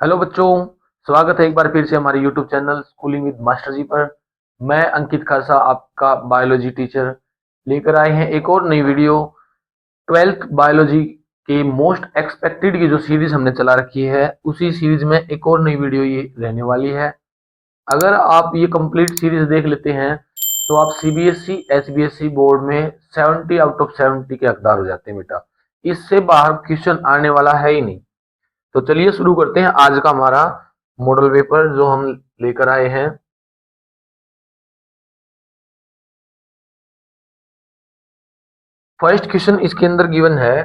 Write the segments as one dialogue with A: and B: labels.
A: Hello बच्चों, स्वागत है एक बार फिर से हमारे YouTube channel schooling with master ji पर। मैं अंकित खासा आपका बायोलॉजी टीचर लेकर आए हैं एक और नई वीडियो। 12th बायोलॉजी के मोस्ट एक्सपेक्टेड की जो सीरीज हमने चला रखी है उसी सीरीज में एक और नई वीडियो ये रहने वाली है। अगर आप ये कंप्लीट सीरीज देख लेते हैं तो आप सीबीएसई एसबीएसई बोर्ड में 70 आउट ऑफ 70 के हकदार हो जाते हैं बेटा। इससे बाहर क्वेश्चन आने वाला है ही नहीं। तो चलिए शुरू करते हैं आज का हमारा मॉडल पेपर जो हम लेकर आए हैं। फर्स्ट क्वेश्चन इसके अंदर गिवन है,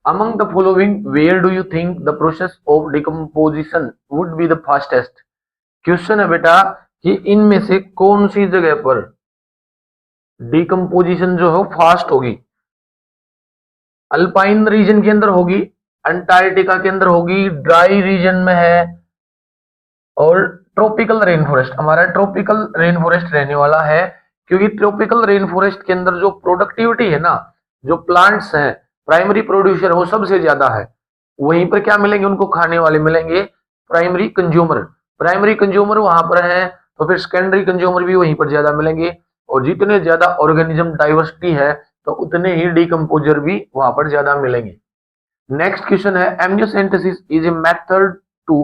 A: among the following where do you think the process of decomposition would be the fastest. Question है बेटा कि इनमें से कौन सी जगह पर डिकम्पोजिशन जो है फास्ट होगी। अल्पाइन रीजन के अंदर होगी, अंटार्कटिका के अंदर होगी, ड्राई रीजन में है, और ट्रॉपिकल रेन फॉरेस्ट हमारा ट्रॉपिकल रेन फॉरेस्ट रहने वाला है। क्योंकि ट्रॉपिकल रेन फॉरेस्ट के अंदर जो प्रोडक्टिविटी है ना, जो प्लांट्स हैं, प्राइमरी प्रोड्यूसर वो सबसे ज्यादा है। वहीं पर क्या मिलेंगे, उनको खाने वाले मिलेंगे प्राइमरी कंज्यूमर। प्राइमरी कंज्यूमर वहां पर है तो फिर सेकेंडरी कंज्यूमर भी वहीं पर ज्यादा मिलेंगे। और जितने ज्यादा ऑर्गेनिज्म डाइवर्सिटी है तो उतने ही डिकम्पोजर भी वहां पर ज्यादा मिलेंगे। नेक्स्ट क्वेश्चन है, amniocentesis is a method to.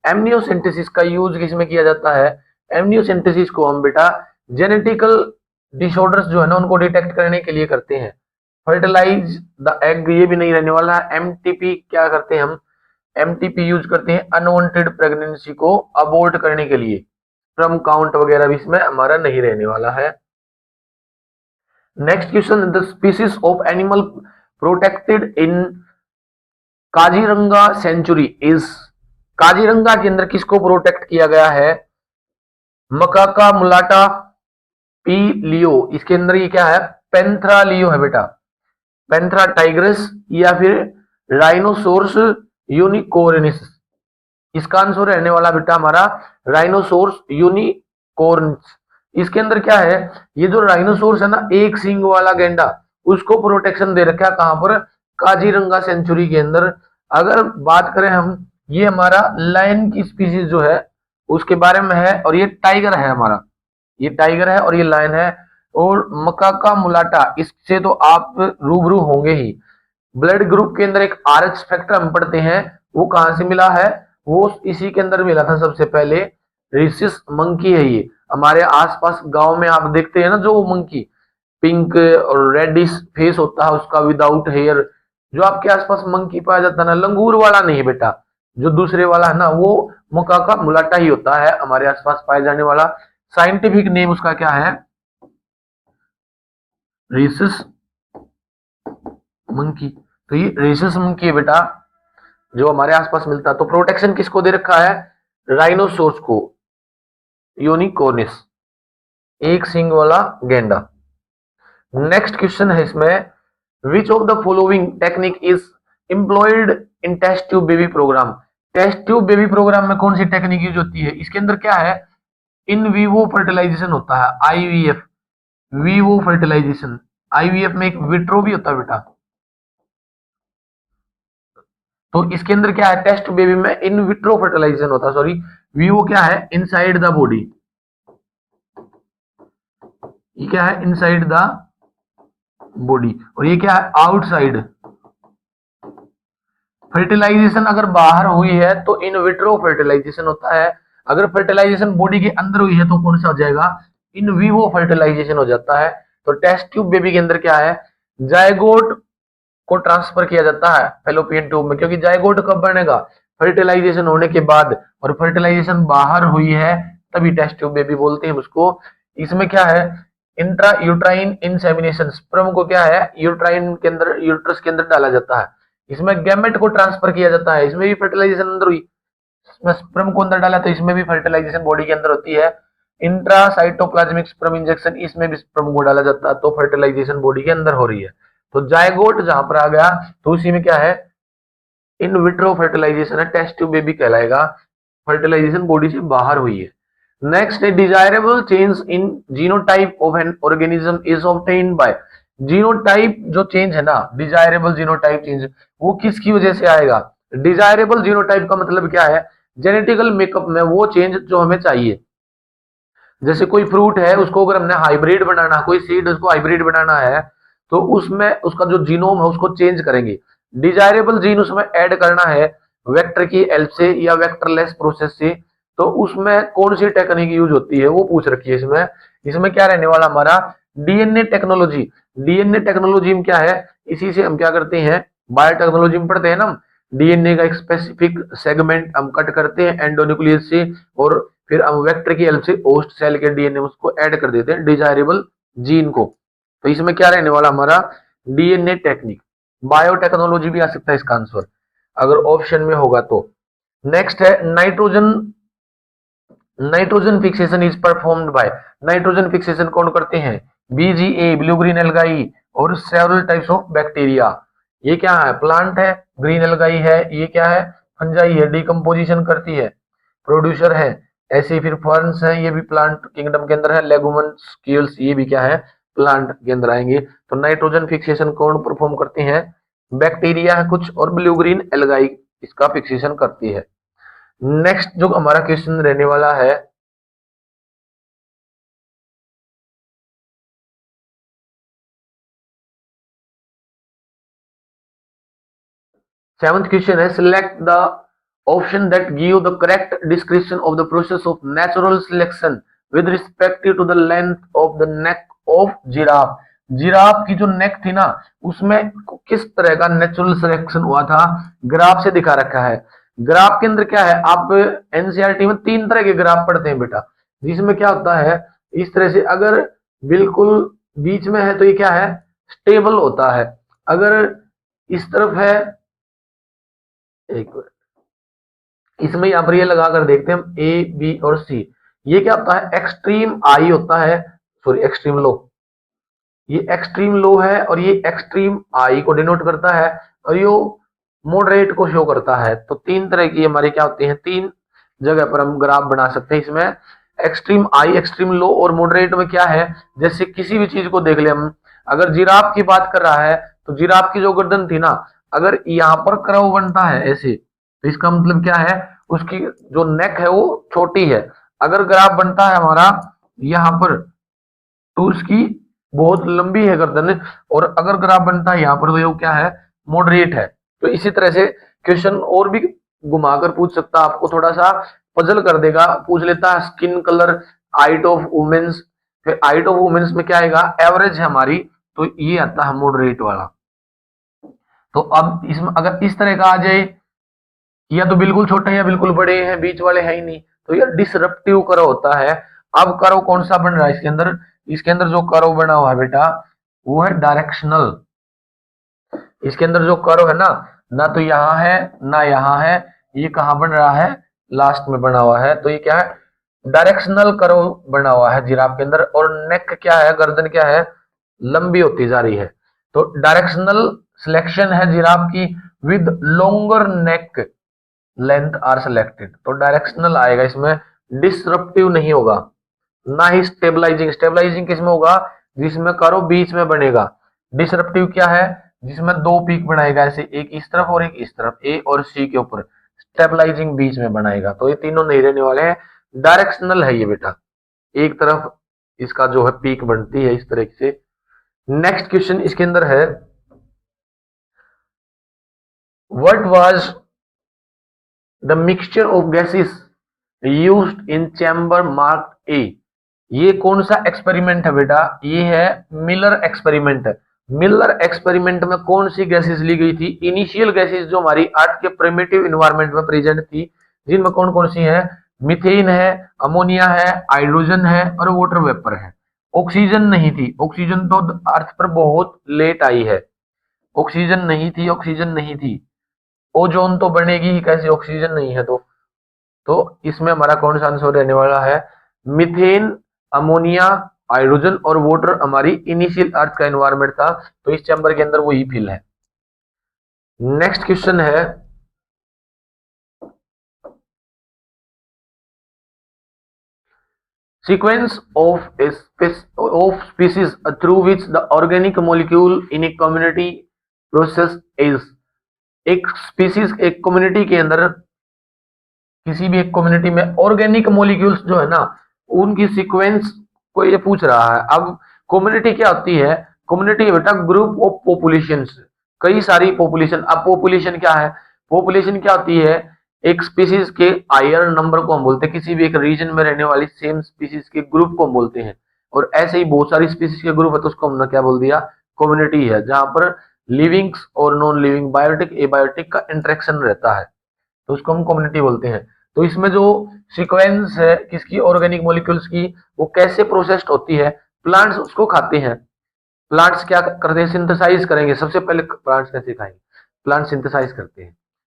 A: Amniocentesis का यूज किसमें किया जाता है। एमनियोसेंटेसिस को हम बेटा जेनेटिकल डिसऑर्डर्स जो है ना उनको डिटेक्ट करने के लिए करते हैं। फर्टिलाइज द एग ये भी नहीं रहने वाला। एमटीपी क्या करते हैं हम, एमटीपी यूज करते हैं अनवांटेड प्रेगनेंसी को अबॉर्ट करने के लिए। स्पर्म काउंट वगैरह भी इसमें हमारा नहीं रहने वाला है। Next question, the species of animal protected in Kaziranga sanctuary is. Kaziranga के अंदर किसको प्रोटेक्ट किया गया है, मकाका मुलाटा पी लियो। इसके अंदर ये क्या है, पेंथरा लियो है बेटा, पेंथरा टाइग्रस या फिर राइनोसोर्स यूनिकोर्निस। इसका आंसर रहने वाला बेटा हमारा राइनोसोर्स यूनिकोर्निस। इसके अंदर क्या है, ये जो राइनोसोर्स है ना एक सींग वाला गेंडा, उसको प्रोटेक्शन दे रखा है कहां पर, काजीरंगा सेंचुरी के अंदर। अगर बात करें हम, ये हमारा लायन की स्पीसीज जो है उसके बारे में है, और ये टाइगर है हमारा, ये टाइगर है और ये लायन है। और मकाका मुलाटा इससे तो आप रूबरू होंगे ही। ब्लड ग्रुप के अंदर एक आरएच फैक्टर हम पढ़ते हैं, वो कहां से मिला है, वो इसी के अंदर मिला था सबसे पहले। रिसिस मंकी है ये, हमारे आसपास गांव में आप देखते हैं ना जो मंकी पिंक और रेडिश फेस होता है उसका विदाउट हेयर, जो आपके आसपास मंकी पाया जाता है ना, लंगूर वाला नहीं है बेटा, जो दूसरे वाला है ना वो मकाका मुलाटा ही होता है हमारे आसपास पाए जाने वाला। साइंटिफिक नेम उसका क्या है, रेसिस मंकी। तो ये रेसिस मंकी है बेटा जो हमारे आसपास मिलता है। तो प्रोटेक्शन किसको दे रखा है, राइनोसोर्स को, यूनिकोर्निस, एक सिंग वाला गेंडा। नेक्स्ट क्वेश्चन है इसमें, which of the following technique is employed in test tube baby program. Test tube baby program में कौन सी टेक्निक यूज होती है, इसके अंदर क्या है, इन वीवो फर्टिलाइजेशन होता है, आईवीएफ, वीवो फर्टिलाइजेशन। आईवीएफ में एक विट्रो भी होता है बेटा। तो इसके अंदर क्या है, टेस्ट बेबी में इन विट्रो फर्टिलाइजेशन होता है, सॉरी वीवो क्या है, इनसाइड द बॉडी। ये क्या है, इनसाइड द बॉडी, और ये क्या है, आउटसाइड। फर्टिलाइजेशन अगर बाहर हुई है तो इन विट्रो फर्टिलाइजेशन होता है। अगर फर्टिलाइजेशन बॉडी के अंदर हुई है तो कौन सा हो जाएगा, इन विवो फर्टिलाइजेशन हो जाता है। तो टेस्ट ट्यूब बेबी के अंदर क्या है, जायगोट को ट्रांसफर किया जाता है फेलोपियन ट्यूब में, क्योंकि जायगोट कब बनेगा, फर्टिलाइजेशन होने के बाद, और फर्टिलाइजेशन बाहर हुई है तभी टेस्ट ट्यूब बेबी बोलते हैं उसको। इसमें क्या है, इंट्रा यूट्राइन इंसेमिनेशन, स्पर्म को क्या है यूट्राइन के अंदर, यूट्रस के अंदर डाला जाता है। इसमें गैमेट को ट्रांसफर किया जाता है, इसमें भी फर्टिलाइजेशन अंदर हुई, इसमें स्पर्म को अंदर डाला तो इसमें भी फर्टिलाइजेशन बॉडी के अंदर होती है। इंट्रा साइटोप्लाज्मिक स्पर्म इंजेक्शन, इसमें भी स्पर्म को डाला जाता है, तो फर्टिलाइजेशन बॉडी के अंदर हो रही है। तो जायगोट जहां पर आ गया तो उसी में क्या है, इन विट्रो फर्टिलाइजेशन है, टेस्ट ट्यूब बेबी कहलाएगा, फर्टिलाइजेशन बॉडी से बाहर हुई है। नेक्स्ट है, desirable change in genotype of an organism is obtained by. Genotype जो चेंज है ना, डिजायरेबल जीनोटाइप चेंज, वो किसकी वजह से आएगा। डिजायरेबल जीनोटाइप का मतलब क्या है, जेनेटिकल मेकअप में वो चेंज जो हमें चाहिए। जैसे कोई फ्रूट है, उसको अगर हमने हाइब्रिड बनाना, कोई सीड उसको हाइब्रिड बनाना है, तो उसमें उसका जो जीनोम है उसको चेंज करेंगे। डिजायरेबल जीन उसमें ऐड करना है वेक्टर की हेल्प से या वेक्टरलेस प्रोसेस से, तो उसमें कौन सी टेक्निक यूज होती है वो पूछ रखी है इसमें। इसमें क्या रहने वाला हमारा डीएनए टेक्नोलॉजी। डीएनए टेक्नोलॉजी में क्या है, इसी से हम क्या करते हैं, बायोटेक्नोलॉजी में पढ़ते हैं ना, डीएनए का एक स्पेसिफिक सेगमेंट हम कट करते हैं एंडोन्यूक्लियस से, और फिर हम वेक्टर की हेल्प से होस्ट सेल के डीएनए में उसको ऐड कर देते हैं डिजायरेबल जीन को। तो इसमें क्या रहने वाला हमारा डीएनए टेक्निक। बायोटेक्नोलॉजी भी आ सकता है इसका आंसर अगर ऑप्शन में होगा तो। नेक्स्ट है nitrogen. Nitrogen fixation is performed by. Nitrogen fixation कौन करते हैं, बीजीए ब्लू ग्रीन एल्गाई और सेवरल टाइप्स ऑफ बैक्टीरिया। ये क्या है, प्लांट है, ग्रीन एल्गाई है, ये क्या है, फंजाई है, डिकम्पोजिशन करती है, प्रोड्यूसर है। ऐसे ही फिर फर्न्स है, ये भी प्लांट किंगडम के अंदर है, लेगुमस स्केल्स ये भी क्या है, प्लांट के अंदर आएंगे। तो नाइट्रोजन फिक्सेशन कौन परफॉर्म करते हैं, बैक्टीरिया है कुछ, और ब्लू ग्रीन एल्गाई इसका फिक्सेशन करती है। नेक्स्ट जो हमारा क्वेश्चन रहने वाला है, seventh question है, select the option that give the correct description of the process of natural selection with respect to the length of the neck of giraffe। Giraffe की जो नेक थी ना, उसमें किस तरह का नेचुरल सिलेक्शन हुआ था, ग्राफ से दिखा रखा है। ग्राफ के अंदर क्या है, आप एनसीईआरटी में 3 तरह के ग्राफ पढ़ते हैं बेटा, जिसमें क्या होता है, इस तरह से अगर बिल्कुल बीच में है तो ये क्या है, स्टेबल होता है। अगर इस तरफ है, एक इसमें यहां पर ये लगा कर देखते हैं हम, ए बी और सी। ये क्या होता है, एक्सट्रीम आई होता है, सॉरी एक्सट्रीम लो। ये एक्सट्रीम लो है और ये एक्सट्रीम आई को डिनोट करता है, और ये मॉडरेट को शो करता है। तो 3 तरह की हमारी क्या होती है, 3 जगह पर हम ग्राफ बना सकते हैं इसमें, एक्सट्रीम आई, एक्सट्रीम लो और मॉडरेट में क्या है। जैसे किसी भी चीज को देख ले हम, अगर जिराफ की बात कर रहा है तो जिराफ की जो गर्दन थी ना, अगर यहाँ पर कर्व बनता है ऐसे, तो इसका मतलब क्या है, उसकी जो नेक है वो छोटी है। अगर ग्राफ बनता है हमारा यहाँ पर, तो उसकी बहुत लंबी है गर्दन, और अगर ग्राफ बनता है यहाँ पर तो ये क्या है, मॉडरेट है। तो इसी तरह से क्वेश्चन और भी घुमाकर पूछ सकता है, आपको थोड़ा सा पजल कर देगा, पूछ लेता है skin colour, height of womens, फिर हाइट ऑफ वुमेन्स में क्या आएगा, एवरेज है हमारी, तो ये आता है मॉडरेट वाला। तो अब इसमें अगर इस तरह का आ जाए, या तो बिल्कुल छोटे हैं या बिल्कुल बड़े हैं, बीच वाले है ही नहीं, तो ये डिसरप्टिव कर्व होता है। अब कर्व कौन सा बन रहा है इसके अंदर, इसके अंदर जो कर्व बना हुआ है बेटा वो है डायरेक्शनल। इसके अंदर जो कर्व है ना तो यहाँ है ना यहाँ है, ये कहाँ बन रहा है, लास्ट में बना हुआ है। तो ये क्या है, डायरेक्शनल कर्व बना हुआ है जिराफ के अंदर। और नेक क्या है, गर्दन क्या है, लंबी होती जा रही है। तो डायरेक्शनल सिलेक्शन है जिराफ की, with longer neck length are selected. तो डायरेक्शनल आएगा इसमें, डिसरप्टिव नहीं होगा, ना ही स्टेबलाइजिंग। स्टेबलाइजिंग किसमें होगा, जिसमें करो बीच में बनेगा। डिसरप्टिव क्या है, जिसमें 2 पीक बनाएगा, ऐसे एक इस तरफ और एक इस तरफ, ए और सी के ऊपर। स्टेबलाइजिंग बीच में बनाएगा। तो ये तीनों नहीं रहने वाले हैं, डायरेक्शनल है ये बेटा, एक तरफ इसका जो है पीक बनती है इस तरह से। नेक्स्ट क्वेश्चन इसके अंदर है, what was the mixture of gases used in chamber mark A. ये कौन सा एक्सपेरिमेंट है बेटा, ये है मिलर एक्सपेरिमेंट। मिलर एक्सपेरिमेंट में कौन सी गैसेस ली गई थी, इनिशियल गैसेस जो हमारी अर्थ के प्रिमिटिव इन्वायरमेंट में प्रेजेंट थी, जिनमें कौन कौन सी है, मीथेन है, अमोनिया है, हाइड्रोजन है और वाटर वेपर है। ऑक्सीजन नहीं थी, ऑक्सीजन तो अर्थ पर बहुत लेट आई है, ऑक्सीजन नहीं थी, ऑक्सीजन नहीं थी। ओजोन तो बनेगी ही कैसे, ऑक्सीजन नहीं है तो इसमें हमारा कौन सा आंसर रहने वाला है, मीथेन, अमोनिया, हाइड्रोजन और वाटर हमारी इनिशियल अर्थ का एनवायरनमेंट था। तो इस चैम्बर के अंदर वही फिल है। नेक्स्ट क्वेश्चन है, sequence of species through which the organic molecule in a community process is। एक स्पीसीज एक कम्युनिटी के अंदर किसी भी एक कम्युनिटी में ऑर्गेनिक मॉलिक्यूल्स जो है ना, उनकी सीक्वेंस को ये पूछ रहा है। अब कम्युनिटी क्या होती है? कम्युनिटी बेटा ग्रुप ऑफ पॉपुलेशन, कई सारी पॉपुलेशन। अब पॉपुलेशन क्या है? पॉपुलेशन क्या होती है? एक स्पीसीज के हायर नंबर को हम बोलते हैं, किसी भी एक रीजन में रहने वाली सेम स्पीसीज के ग्रुप को हम बोलते हैं। और ऐसे ही बहुत सारी स्पीसीज के ग्रुप है तो उसको हमने क्या बोल दिया? कम्युनिटी है, जहां पर लिविंग्स और नॉन लिविंग, बायोटिक एबायोटिक का इंटरेक्शन रहता है, तो उसको हम कम्युनिटी बोलते हैं। तो इसमें जो सीक्वेंस है किसकी? ऑर्गेनिक मॉलिक्यूल्स की, वो कैसे प्रोसेस्ड होती है? प्लांट्स उसको खाते हैं। प्लांट्स क्या करते हैं? सिंथेसाइज करेंगे। सबसे पहले प्लांट्स कैसे खाएंगे? प्लांट सिंथेसाइज करते हैं।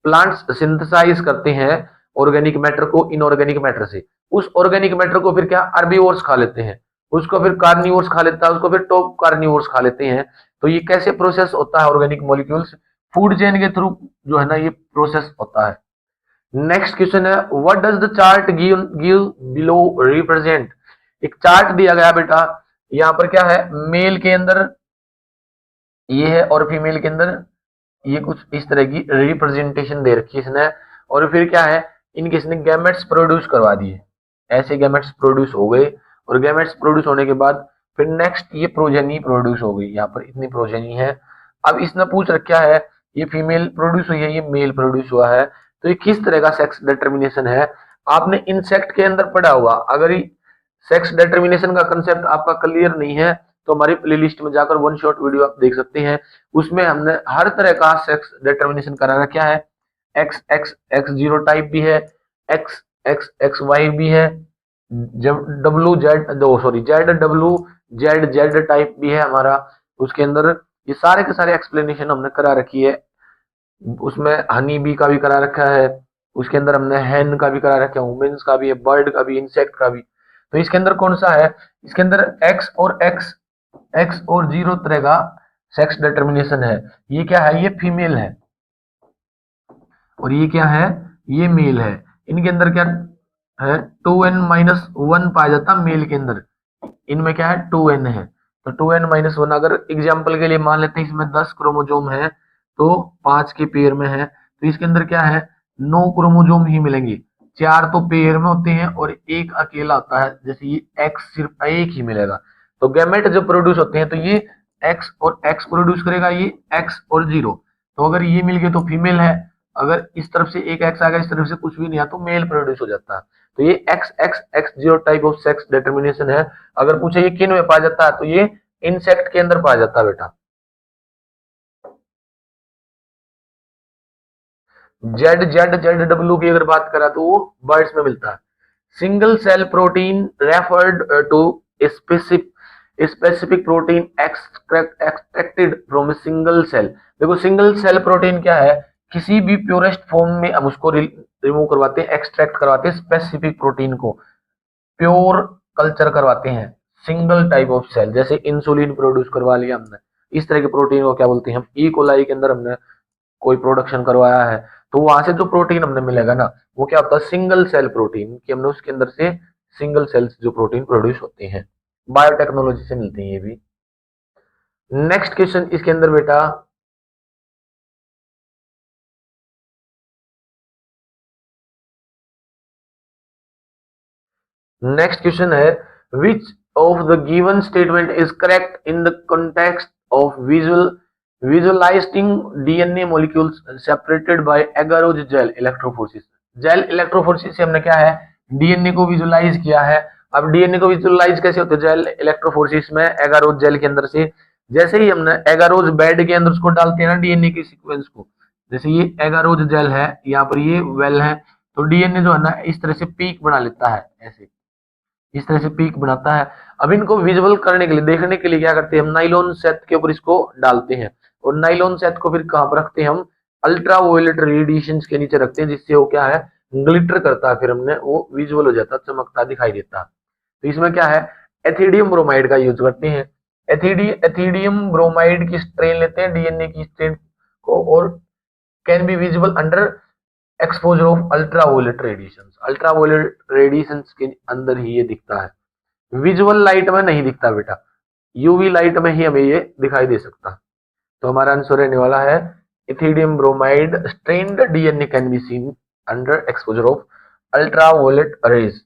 A: प्लांट्स सिंथेसाइज करते हैं ऑर्गेनिक मैटर को इनऑर्गेनिक मैटर से। उस ऑर्गेनिक मैटर को फिर क्या अर्बीवोर्स खा लेते हैं, उसको फिर कार्निवोर्स खा लेता है, उसको फिर टॉप कार्निवोर्स खा लेते हैं। तो ये कैसे प्रोसेस होता है? ऑर्गेनिक मॉलिक्यूल्स फूड चेन के थ्रू जो है ना ये प्रोसेस होता है। नेक्स्ट क्वेश्चन है, what does the chart give below represent? एक चार्ट दिया गया बेटा, यहाँ पर क्या है? मेल के अंदर ये है और फीमेल के अंदर ये कुछ इस तरह की रिप्रेजेंटेशन दे रखी है इसने। और फिर क्या है? इनके इसने गैमेट्स प्रोड्यूस करवा दिए, ऐसे गैमेट्स प्रोड्यूस हो गए। और गैमेट्स प्रोड्यूस होने के बाद फिर नेक्स्ट ये प्रोजेनी प्रोड्यूस हो गई, यहाँ पर इतनी प्रोजेनी है। अब इसने पूछ रखा है, ये फीमेल प्रोड्यूस हुई है, ये मेल प्रोड्यूस हुआ है, तो ये किस तरह का सेक्स डिटर्मिनेशन है? आपने इंसेक्ट के अंदर पढ़ा होगा। अगर सेक्स डिटर्मिनेशन का कंसेप्ट आपका क्लियर नहीं है तो हमारी प्लेलिस्ट में जाकर वन शॉट वीडियो आप देख सकते हैं। उसमें हमने हर तरह का सेक्स डिटर्मिनेशन करा रखा है। X x x zero type भी है, एक्स एक्स एक्स वाई भी है, जब डब्लू जेड दो sorry Z W Z Z type भी है हमारा। उसके अंदर ये सारे के सारे एक्सप्लेनेशन हमने करा रखी है। उसमें हनी बी का भी करा रखा है, उसके अंदर हमने हैन का भी करा रखा है, वुमेन्स का भी है, बर्ड का भी, इंसेक्ट का भी। तो इसके अंदर कौन सा है? इसके अंदर एक्स और जीरो तरह का सेक्स डिटर्मिनेशन है। ये क्या है? ये फीमेल है। और ये क्या है? ये मेल है। इनके अंदर क्या है? 2n-1 पाया जाता मेल के अंदर, इनमें क्या है? 2n है। तो 2n-1, अगर एग्जाम्पल के लिए मान लेते हैं इसमें 10 क्रोमोजोम है तो 5 के पेयर में है, तो इसके अंदर क्या है? 9 क्रोमोजोम ही मिलेंगे। 4 तो पेयर में होते हैं और एक अकेला होता है, जैसे ये एक्स सिर्फ एक ही मिलेगा। तो गैमेट जो प्रोड्यूस होते हैं तो ये एक्स और एक्स प्रोड्यूस करेगा, ये एक्स और जीरो। तो अगर ये मिल गए तो फीमेल है, अगर इस तरफ से एक एक्स आ गया, इस तरफ से कुछ भी नहीं आया तो मेल प्रोड्यूस हो जाता है। तो ये x x x zero type of sex determination है। अगर पूछे ये किन में पाया जाता है तो ये इंसेक्ट के अंदर पाया जाता है बेटा। जेड जेड जेड डब्ल्यू की अगर बात करा तो वो बर्ड्स में मिलता है। Single cell protein referred to specific protein extracted from single cell. देखो सिंगल सेल प्रोटीन क्या है? किसी भी प्योरेस्ट फॉर्म में हम उसको रिमूव करवाते हैं, एक्सट्रैक्ट करवाते हैं स्पेसिफिक प्रोटीन को, प्योर कल्चर करवाते हैं सिंगल टाइप ऑफ सेल। जैसे इंसुलिन प्रोड्यूस करवा लिया हमने, इस तरह के प्रोटीन को क्या बोलते हैं हम? ई कोलाई के अंदर हमने कोई प्रोडक्शन करवाया है तो वहां से जो प्रोटीन हमने मिलेगा ना वो क्या होता है? सिंगल सेल प्रोटीन, कि हमने उसके अंदर से सिंगल सेल्स जो प्रोटीन प्रोड्यूस होते हैं, बायोटेक्नोलॉजी से मिलते हैं ये भी। नेक्स्ट क्वेश्चन इसके अंदर बेटा, नेक्स्ट क्वेश्चन है, विच of the given statement is correct in the context of visualising DNA molecules separated by agarose gel electrophoresis. Gel electrophoresis से हमने क्या है? डीएनए को विजुअलाइज किया है। अब डीएनए को विजुअलाइज कैसे होते हैं? जेल इलेक्ट्रोफोरेसिस में एगारोज जेल के अंदर से। जैसे ही हमने एगारोज बेड के अंदर उसको डालते हैं ना डीएनए की सीक्वेंस को, जैसे ये एगारोज जेल है, यहाँ पर ये वेल है, तो डीएनए जो है ना इस तरह से पीक बना लेता है, ऐसे इस तरह से पीक बनाता है। अब इनको विजुअल करने के लिए, देखने के लिए क्या करते हैं हम? नाइलॉन सेट के ऊपर इसको डालते हैं और नाइलॉन सेट को फिर कहां पर रखते हैं हम? अल्ट्रा वायलेट रेडिएशन के नीचे रखते हैं, जिससे वो क्या है? ग्लिटर करता है, फिर हमने वो विजुअल हो जाता है, चमकता दिखाई देता है। तो इसमें क्या है? एथिडियम ब्रोमाइड का यूज करते हैं। एथिडियम ब्रोमाइड की स्ट्रेन लेते हैं, डीएनए की स्ट्रेन को, और can be visible under exposure of ultraviolet radiation. Ultraviolet radiation के अंदर ही ये दिखता है, विजुअल लाइट में नहीं दिखता बेटा, यूवी लाइट में ही हमें ये दिखाई दे सकता है। तो हमारा आंसर रहने वाला है ethidium bromide stained DNA can be seen under exposure of ultraviolet rays.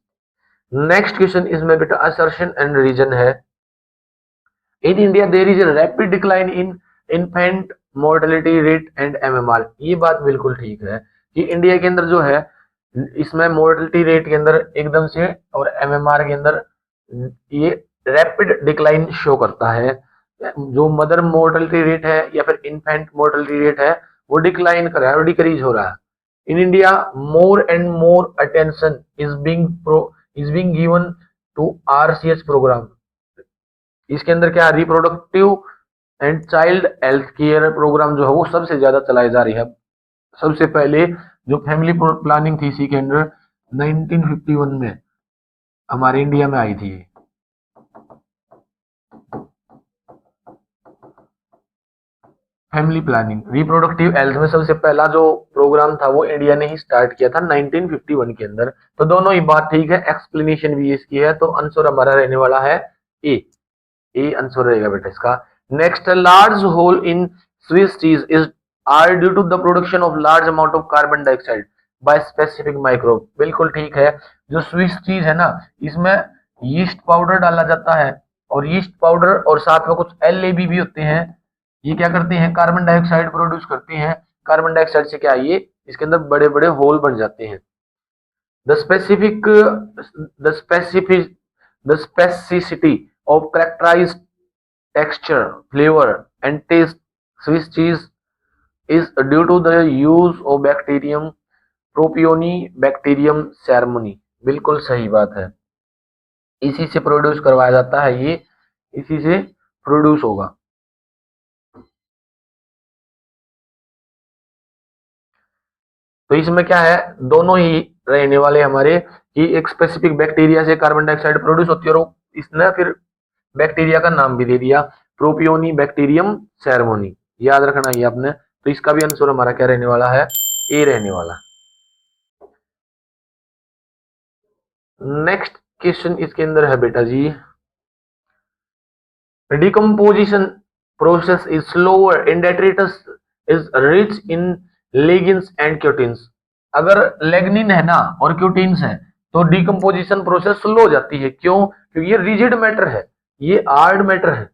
A: Next question इसमें बेटा असर्शन एंड रीजन है। In India there is a rapid decline in infant mortality rate and MMR. ये बात बिल्कुल ठीक है कि इंडिया के अंदर जो है इसमें मोर्टेलिटी रेट के अंदर एकदम से और एमएमआर के अंदर ये रैपिड डिक्लाइन शो करता है। जो मदर मोर्टेलिटी रेट है या फिर इन्फेंट मोर्टेलिटी रेट है वो डिक्लाइन कर रहा है और डिक्रीज हो रहा है। In India more and more attention is being given to RCH program. इसके अंदर क्या reproductive and child health care program जो है वो सबसे ज्यादा चलाई जा रही है। सबसे पहले जो फैमिली प्लानिंग थी इसी के अंदर 1951 में हमारे इंडिया में आई थी। फैमिली प्लानिंग रिप्रोडक्टिव हेल्थ में सबसे पहला जो प्रोग्राम था वो इंडिया ने ही स्टार्ट किया था 1951 के अंदर। तो दोनों ही बात ठीक है, एक्सप्लेनेशन भी इसकी है। तो आंसर हमारा रहने वाला है ए आंसर रहेगा बेटा इसका। Next, large hole in Swiss cheese is are due to the production of large amount of carbon dioxide by specific microbe. बिल्कुल ठीक है। जो स्विस चीज है ना इसमें यीस्ट पाउडर डाला जाता है और यीस्ट पाउडर और साथ में कुछ एलएबी भी होते हैं। ये क्या करते हैं, कार्बन डाइऑक्साइड प्रोड्यूस करते हैं। कार्बन डाइऑक्साइड से क्या ये इसके अंदर बड़े बड़े होल बन जाते हैं। The specific the specific the specificity of characterized texture, flavor, and taste Swiss cheese is due to the use of bacterium Propionibacterium ceremony। बिल्कुल सही बात है, इसी से प्रोड्यूस करवाया जाता है, ये इसी से प्रोड्यूस होगा। तो इसमें क्या है, दोनों ही रहने वाले हमारे कि एक स्पेसिफिक बैक्टीरिया से कार्बन डाइऑक्साइड प्रोड्यूस होती है और इसने फिर बैक्टीरिया का नाम भी दे दिया प्रोपियोनी बैक्टीरियम सेरेमोनी। याद रखना ये आपने। तो इसका भी आंसर हमारा क्या रहने वाला है, ए रहने वाला। नेक्स्ट क्वेश्चन इसके अंदर है बेटा जी, decomposition process is slower in detritus is rich in lignins and cutins. अगर लेग्निन है ना और क्यूटिन्स है तो डिकम्पोजिशन प्रोसेस स्लो हो जाती है। क्यों? क्योंकि ये रिजिड मैटर है, ये हार्ड मैटर है,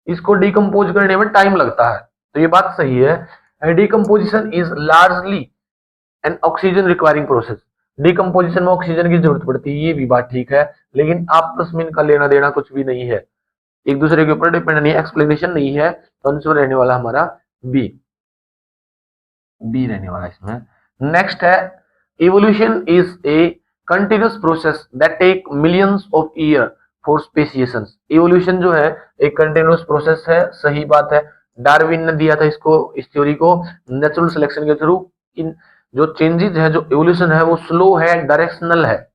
A: इसको डिकम्पोज करने में टाइम लगता है। तो ये बात सही है। Decomposition is largely N oxygen requiring process. Decomposition में ऑक्सीजन की जरूरत पड़ती है, ये भी बात ठीक है, लेकिन आपस में इनका लेना देना कुछ भी नहीं है, एक दूसरे के ऊपर डिपेंड नहीं है, एक्सप्लेनेशन नहीं है। तो आंसर रहने वाला हमारा बी, बी रहने वाला इसमें। नेक्स्ट है, evolution is a continuous process that take millions of year for speciation. Evolution जो है एक कंटिन्यूस प्रोसेस है, सही बात है। डार्विन ने दिया था इसको, इस थ्योरी को नेचुरल सिलेक्शन के थ्रू। इन जो चेंजेस है, जो इवोल्यूशन है वो स्लो है, डायरेक्शनल है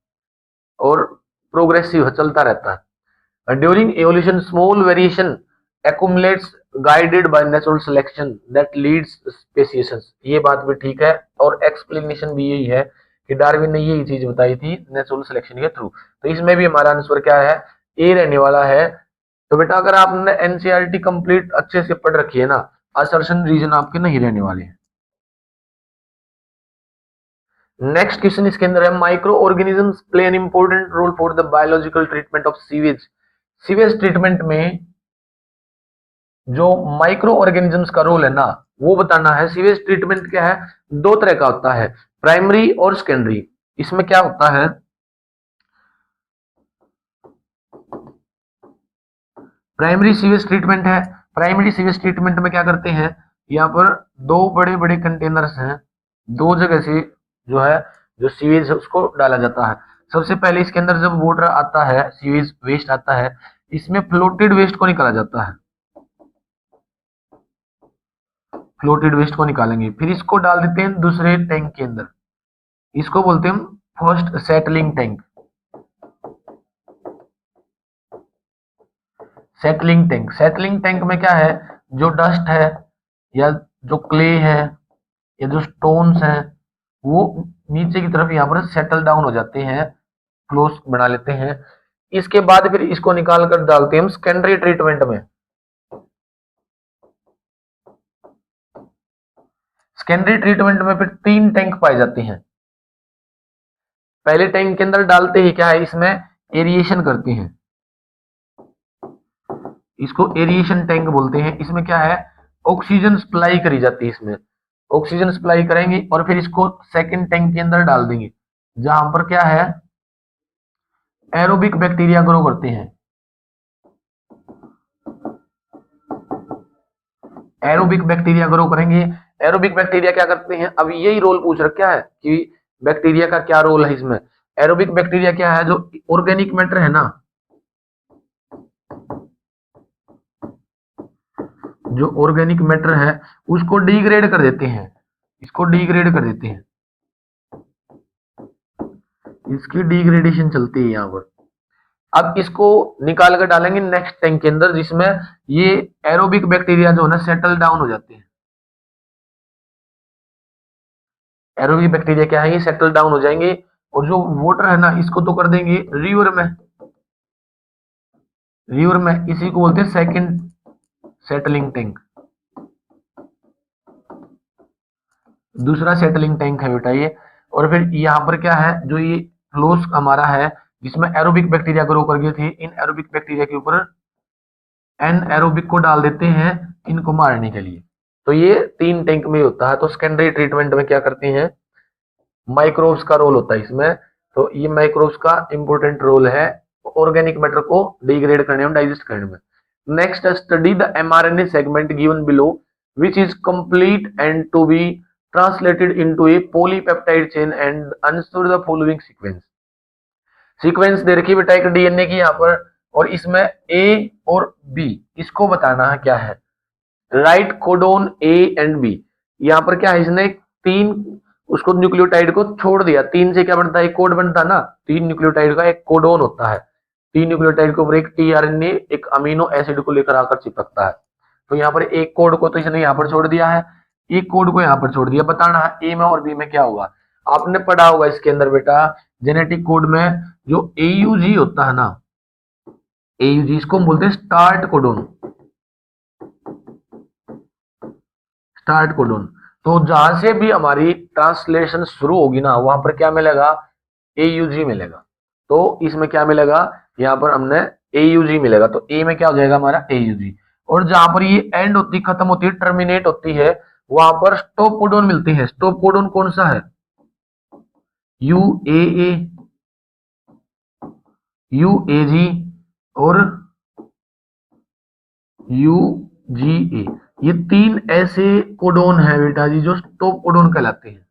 A: और प्रोग्रेसिव है, चलता रहता है। During evolution small variation accumulates guided by natural selection that leads speciation। ये बात भी ठीक है और एक्सप्लेनेशन भी यही है कि डार्विन ने यही चीज बताई थी नेचुरल सिलेक्शन के थ्रू। तो इसमें भी हमारा आंसर क्या है, ए रहने वाला है। तो बेटा अगर आपने एनसीईआरटी कंप्लीट अच्छे से पढ़ रखी है ना, असर्शन रीजन आपके नहीं रहने वाले हैं। नेक्स्ट क्वेश्चन इसके अंदर है, micro organisms play an important role for the biological treatment of sewage. Sewage treatment में जो माइक्रो ऑर्गेनिजम्स का रोल है ना वो बताना है। सीवेज ट्रीटमेंट क्या है, दो तरह का होता है, प्राइमरी और सेकेंडरी। इसमें क्या होता है, प्राइमरी सीवेज ट्रीटमेंट है। प्राइमरी सीवेज ट्रीटमेंट में क्या करते हैं, यहाँ पर दो बड़े बड़े कंटेनर्स हैं, दो जगह से जो है जो सीवेज है उसको डाला जाता है। सबसे पहले इसके अंदर जब वाटर आता है, सीवेज वेस्ट आता है, इसमें फ्लोटेड वेस्ट को निकाला जाता है, फ्लोटेड वेस्ट को निकालेंगे, फिर इसको डाल देते हैं दूसरे टैंक के अंदर, इसको बोलते हैं first settling tank. Settling tank, settling tank में क्या है, जो डस्ट है या जो क्ले है या जो स्टोन्स हैं वो नीचे की तरफ यहाँ पर सेटल डाउन हो जाते हैं, फ्लोस बना लेते हैं। इसके बाद फिर इसको निकाल कर डालते हैं हम सेकेंडरी ट्रीटमेंट में। सेकेंडरी ट्रीटमेंट में फिर तीन टैंक पाए जाते हैं। पहले टैंक के अंदर डालते ही क्या है, इसमें एरिएशन करते हैं, इसको एरिएशन टैंक बोलते हैं। इसमें क्या है, ऑक्सीजन सप्लाई करी जाती है, इसमें ऑक्सीजन सप्लाई करेंगे और फिर इसको सेकंड टैंक के अंदर डाल देंगे, जहां पर क्या है, एरोबिक बैक्टीरिया ग्रो करते हैं। एरोबिक बैक्टीरिया ग्रो करेंगे। एरोबिक बैक्टीरिया क्या करते हैं, अब यही रोल पूछ रखा है कि बैक्टीरिया का क्या रोल है इसमें। एरोबिक बैक्टीरिया क्या है, जो ऑर्गेनिक मैटर है ना, जो ऑर्गेनिक मैटर है उसको डिग्रेड कर देते हैं, इसको डिग्रेड कर देते हैं, इसकी डिग्रेडेशन चलती है यहाँ पर। अब इसको निकाल कर डालेंगे नेक्स्ट टैंक के अंदर, जिसमें ये एरोबिक बैक्टीरिया जो है ना सेटल डाउन हो जाते हैं। एरोबिक बैक्टीरिया क्या है, ये सेटल डाउन हो जाएंगे और जो वाटर है ना इसको तो कर देंगे रिवर में, रिवर में, इसी को बोलते हैं सेकंड सेटलिंग टैंक। दूसरा सेटलिंग टैंक है बेटा ये। और फिर यहाँ पर क्या है, जो ये क्लोज हमारा है जिसमें एरोबिक बैक्टीरिया ग्रो कर गए थे, इन एरोबिक बैक्टीरिया के ऊपर एन एरोबिक को डाल देते हैं इनको मारने के लिए। तो ये 3 टैंक में होता है। तो सेकेंडरी ट्रीटमेंट में क्या करते हैं, माइक्रोब्स का रोल होता है इसमें। तो ये माइक्रोब्स का इंपॉर्टेंट रोल है ऑर्गेनिक मैटर को डिग्रेड करने में, डाइजेस्ट करने में। Next, study the mRNA segment given below which is complete and to be translated into a polypeptide chain and answer the following sequence। Sequence दे रखी बेटा एक डीएनए की यहाँ पर, और इसमें ए और बी इसको बताना है क्या है, write codon A and B. यहाँ पर क्या है, इसने 3 उसको न्यूक्लियोटाइड को छोड़ दिया। 3 से क्या बनता है, कोड बनता है ना, 3 न्यूक्लियोटाइड का एक कोडोन होता है। 3 न्यूक्लियोटाइड के ऊपर एक टीआरएनए एक अमीनो एसिड को लेकर आकर चिपकता है। तो यहाँ पर एक कोड को तो इसने यहाँ पर छोड़ दिया है, एक कोड को यहाँ पर छोड़ दिया। बताना है ए में और बी में क्या होगा। आपने पढ़ा होगा इसके अंदर बेटा जेनेटिक कोड में जो एयूजी होता है ना, एयूजी इसको हम बोलते हैं स्टार्ट कोडोन, स्टार्ट कोडोन। तो जहां से भी हमारी ट्रांसलेशन शुरू होगी ना, वहां पर क्या मिलेगा, एयूजी मिलेगा। तो इसमें क्या मिलेगा, यहाँ पर हमने एयूजी मिलेगा। तो ए में क्या हो जाएगा हमारा एयूजी। और जहां पर ये एंड होती खत्म होती है, टर्मिनेट होती है, वहां पर स्टॉप कोडोन मिलती है। स्टॉप कोडोन कौन सा है, यूएए, यूएजी और यूजीए। ये 3 ऐसे कोडोन है बेटा जी जो स्टॉप कोडोन कहलाते हैं।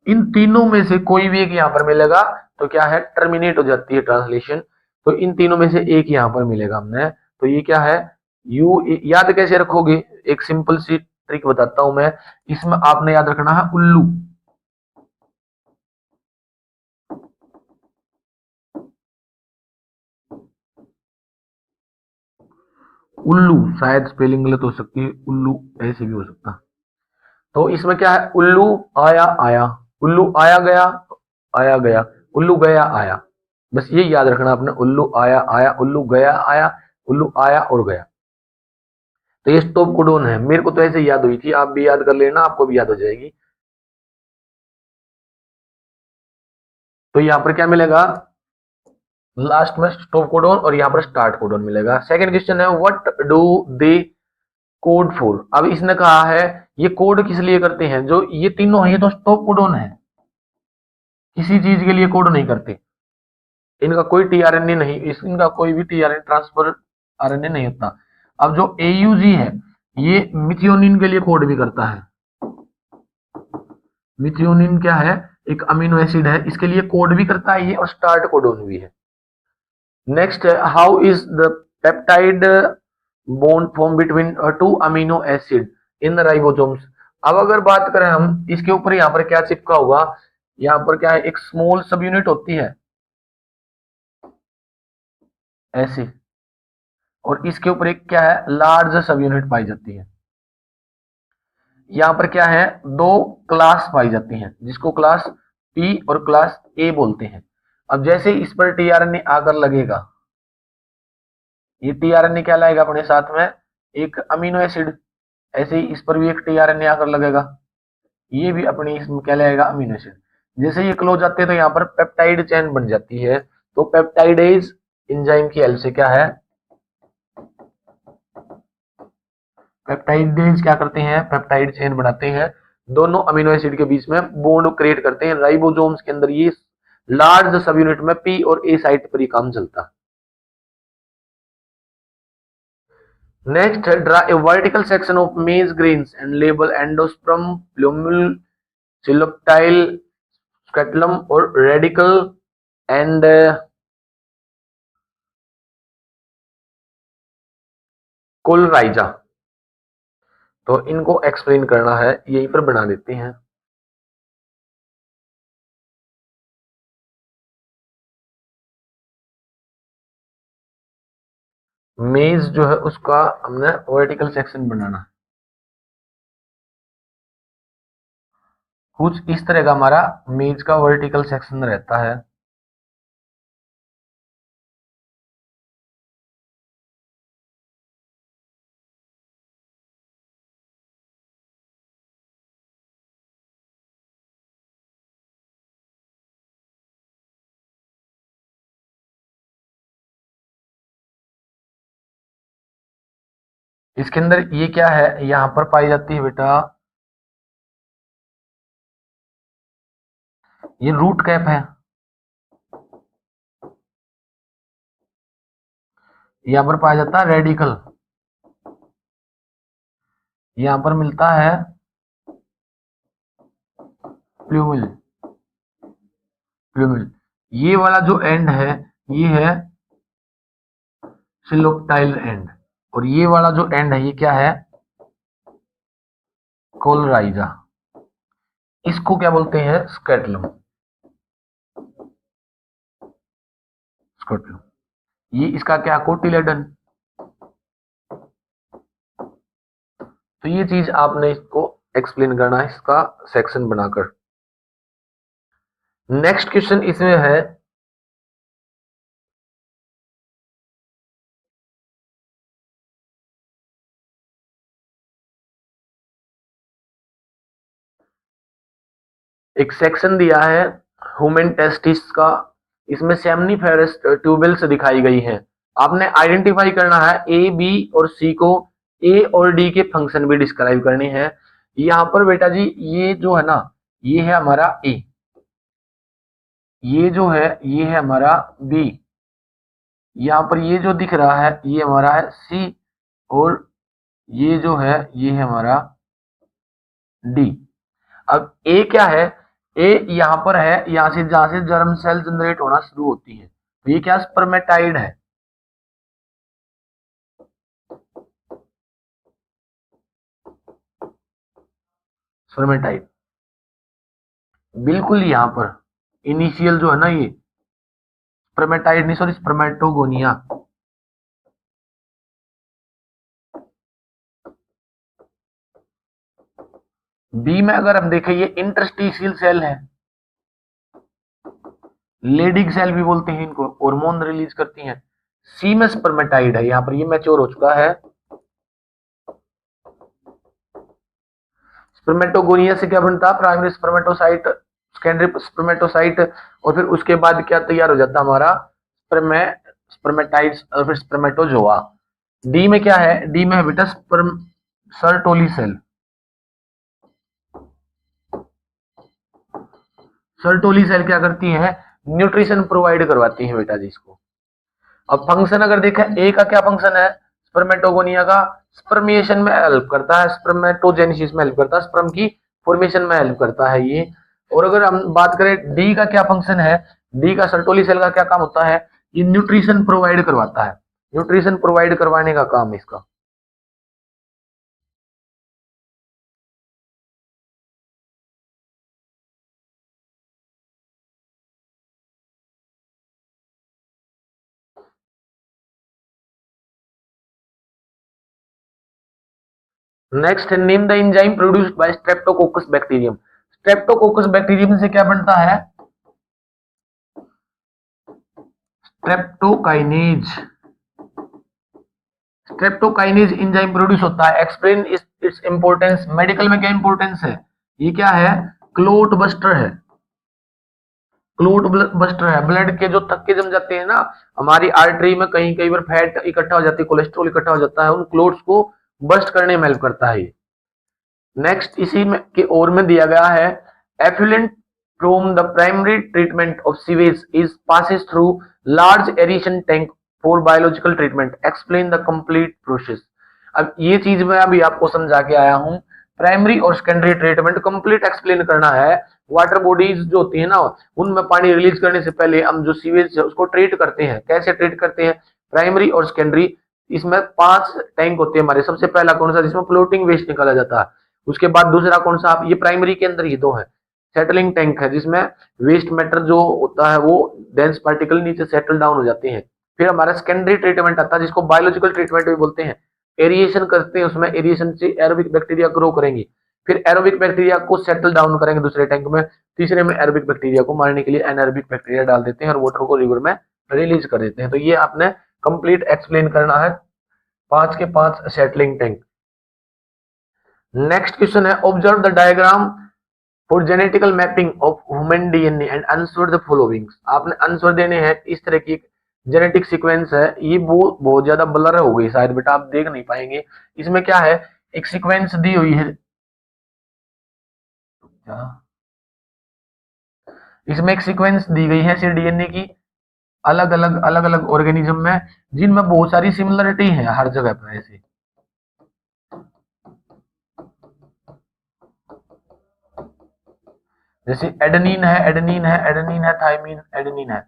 A: इन तीनों में से कोई भी एक यहां पर मिलेगा तो क्या है, टर्मिनेट हो जाती है ट्रांसलेशन। तो इन तीनों में से एक यहां पर मिलेगा हमने। तो ये क्या है, यू। याद कैसे रखोगे, एक सिंपल सी ट्रिक बताता हूं मैं। इसमें आपने याद रखना है उल्लू, उल्लू शायद स्पेलिंग गलत हो सकती है, उल्लू ऐसे भी हो सकता। तो इसमें क्या है, उल्लू आया आया, उल्लू आया गया, आया गया, उल्लू गया आया। बस ये याद रखना आपने, उल्लू आया आया, उल्लू गया आया, उल्लू आया और गया। तो ये स्टॉप कोडोन है। मेरे को तो ऐसे याद हुई थी, आप भी याद कर लेना, आपको भी याद हो जाएगी। तो यहाँ पर क्या मिलेगा, लास्ट में स्टॉप कोडोन और यहाँ पर स्टार्ट कोडोन मिलेगा। सेकंड क्वेश्चन है, what do they code for. अब इसने कहा है ये कोड किस लिए करते हैं, जो ये तीनों है ये तो स्टॉप कोडोन है, किसी चीज के लिए कोड नहीं करते। इनका कोई टीआरएनए नहीं, इनका कोई भी टीआरएनए ट्रांसफर आरएनए नहीं होता। अब जो एयूजी है ये मिथियोनिन के लिए कोड भी करता है। मिथियोनिन क्या है, एक अमीनो एसिड है, इसके लिए कोड भी करता है ये, और स्टार्ट कोडोन भी है। नेक्स्ट है, how is the peptide bond form between 2 amino acid in ribosomes. अब अगर बात करें हम इसके ऊपर, यहाँ पर क्या चिपका होगा, यहाँ पर क्या है, एक स्मॉल सब यूनिट होती है ऐसी, और इसके ऊपर एक क्या है, लार्ज सब यूनिट पाई जाती है। यहाँ पर क्या है, 2 क्लास पाई जाती हैं, जिसको क्लास पी और क्लास ए बोलते हैं। अब जैसे इस पर टीआरएनए आकर लगेगा, ये टीआरएनए क्या लाएगा अपने साथ में, एक अमीनो एसिड। ऐसे ही इस पर भी एक टीआरएनए आकर लगेगा, ये भी अपनी इसमें क्या लाएगा, अमीनो एसिड। जैसे ये क्लोज आते हैं तो यहाँ पर पेप्टाइड चेन बन जाती है। तो पेप्टाइडेज एंजाइम की हेल्प से क्या है, पेप्टाइडेज क्या करते हैं, पेप्टाइड चेन बनाते हैं, दोनों अमीनो एसिड के बीच में बॉन्ड क्रिएट करते हैं। राइबोसोम्स के अंदर ये लार्ज सब यूनिट में पी और ए साइट पर ही काम चलता है। Next, draw a vertical section of maize grains and label endosperm, plumule, coleoptile, scutellum और रेडिकल एंड कोलराइजा। तो इनको एक्सप्लेन करना है, यहीं पर बना देते हैं। मेज जो है उसका हमने वर्टिकल सेक्शन बनाना है। कुछ इस तरह का हमारा मेज का वर्टिकल सेक्शन रहता है। इसके अंदर ये क्या है, यहां पर पाई जाती है बेटा, ये रूट कैप है। यहां पर पाया जाता है रेडिकल, यहां पर मिलता है प्लूमल। प्लूमल, ये वाला जो एंड है ये है सिलोप्टाइल एंड, और ये वाला जो एंड है ये क्या है, कोलराइजा। इसको क्या बोलते हैं, स्केटलम। स्केटलम, ये इसका क्या, कोटिलेडन। तो ये चीज आपने इसको एक्सप्लेन करना है इसका सेक्शन बनाकर। नेक्स्ट क्वेश्चन इसमें है, एक सेक्शन दिया है ह्यूमन टेस्टिस का, इसमें सेमनीफेरस ट्यूबल्स दिखाई गई हैं। आपने आइडेंटिफाई करना है ए बी और सी को, ए और डी के फंक्शन भी डिस्क्राइब करने हैं। यहाँ पर बेटा जी ये जो है ना, ये है हमारा ए, ये जो है ये है हमारा बी, यहाँ पर ये जो दिख रहा है ये हमारा है सी, और ये जो है ये है हमारा डी। अब ए क्या है, ए यहां पर है, यहां से जहां से जर्म सेल जनरेट होना शुरू होती है, तो ये क्या स्पर्मेटाइड है। स्पर्मेटाइड बिल्कुल यहां पर इनिशियल जो है ना, ये स्पर्मेटाइड नहीं, सॉरी स्पर्मेटोगोनिया। बी में अगर हम देखें ये इंटरस्टिशियल सेल है, लेडिग सेल भी बोलते हैं इनको, हार्मोन रिलीज करती हैं। सी में स्पर्मेटाइड है, यहां पर ये मैच्योर हो चुका है। स्पर्मेटोगोनिया से क्या बनता है, प्राइमरी स्पर्मेटोसाइट, सेकेंडरी स्पर्मेटोसाइट, और फिर उसके बाद क्या तैयार हो जाता है हमारा स्पर्मेटाइड्स और फिर स्पर्मेटोजोआ। डी में क्या है, डी में है बेटा sperm Sertoli cell. Sertoli cell क्या करती है, न्यूट्रिशन प्रोवाइड करवाती है बेटा जी इसको। अब फंक्शन अगर देखा, ए का क्या फंक्शन है, स्पर्मेटोगोनिया का स्पर्मिएशन में हेल्प करता है, स्पर्मेटोजेनेसिस में हेल्प करता है, स्पर्म की फॉर्मेशन में हेल्प करता है ये। और अगर हम बात करें डी का क्या फंक्शन है, डी का सर्टोली सेल का क्या काम होता है, ये न्यूट्रिशन प्रोवाइड करवाता है, न्यूट्रिशन प्रोवाइड करवाने का काम है इसका। Next, name the enzyme produced by streptococcus bacterium. Streptococcus bacterium से क्या बनता है, स्ट्रेप्टोकाइनेज। स्ट्रेप्टोकाइनेज एंजाइम प्रोड्यूस होता है। एक्सप्लेन इट्स इंपॉर्टेंस, मेडिकल में क्या इंपॉर्टेंस है, ये क्या है, क्लोट बस्टर है। क्लोट बस्टर है, ब्लड के जो थक्के जम जाते हैं ना हमारी आर्टरी में, कहीं कई बार फैट इकट्ठा हो जाती है, कोलेस्ट्रॉल इकट्ठा हो जाता है, उन क्लोट्स को बस्ट करने में हेल्प करता है। नेक्स्ट इसी में के ओर में दिया गया है, effluent from the primary treatment of sewage is passes through large aeration tank for biological treatment, explain the complete process. अब ये चीज मैं अभी आपको समझा के आया हूं, प्राइमरी और सेकेंडरी ट्रीटमेंट कंप्लीट एक्सप्लेन करना है। वाटर बॉडीज जो होती है ना, उनमें पानी रिलीज करने से पहले हम जो सीवेज है उसको ट्रीट करते हैं। कैसे ट्रीट करते हैं? प्राइमरी और सेकेंडरी, इसमें 5 टैंक होते हैं हमारे। सबसे पहला कौन सा? जिसमें फ्लोटिंग वेस्ट निकाला जाता है। उसके बाद दूसरा कौन सा? ये प्राइमरी के अंदर ही 2 है। सेटलिंग टैंक है, जिसमें वेस्ट मैटर जो होता है वो डेंस पार्टिकल नीचे सेटल डाउन हो जाते हैं। फिर हमारा सेकेंडरी ट्रीटमेंट आता है, जिसको बायोलॉजिकल ट्रीटमेंट भी बोलते हैं। एरिएशन करते हैं, उसमें एरिएशन से एरोबिक बैक्टीरिया ग्रो करेंगे, फिर एरोबिक बैक्टीरिया को सेटल डाउन करेंगे दूसरे टैंक में। तीसरे में एरोबिक बैक्टीरिया को मारने के लिए एनारोबिक बैक्टीरिया डाल देते हैं और वाटर को रिवर में रिलीज कर देते हैं। तो ये आपने कंप्लीट एक्सप्लेन करना है 5 के 5 सेटलिंग टैंक। नेक्स्ट क्वेश्चन है, observe the diagram for genetical mapping of human DNA and answer the following. आपने आंसर देने हैं। इस तरह की जेनेटिक सीक्वेंस है, ये बहुत ज्यादा ब्लर हो गई शायद बेटा, आप देख नहीं पाएंगे। इसमें क्या है, एक सीक्वेंस दी हुई है, इसमें एक सीक्वेंस दी गई है डीएनए की, अलग अलग ऑर्गेनिज्म में, जिनमें बहुत सारी सिमिलरिटी है हर जगह पर। ऐसे जैसे एडेनिन है, एडेनिन है, एडेनिन है, थाइमिन, एडेनिन है,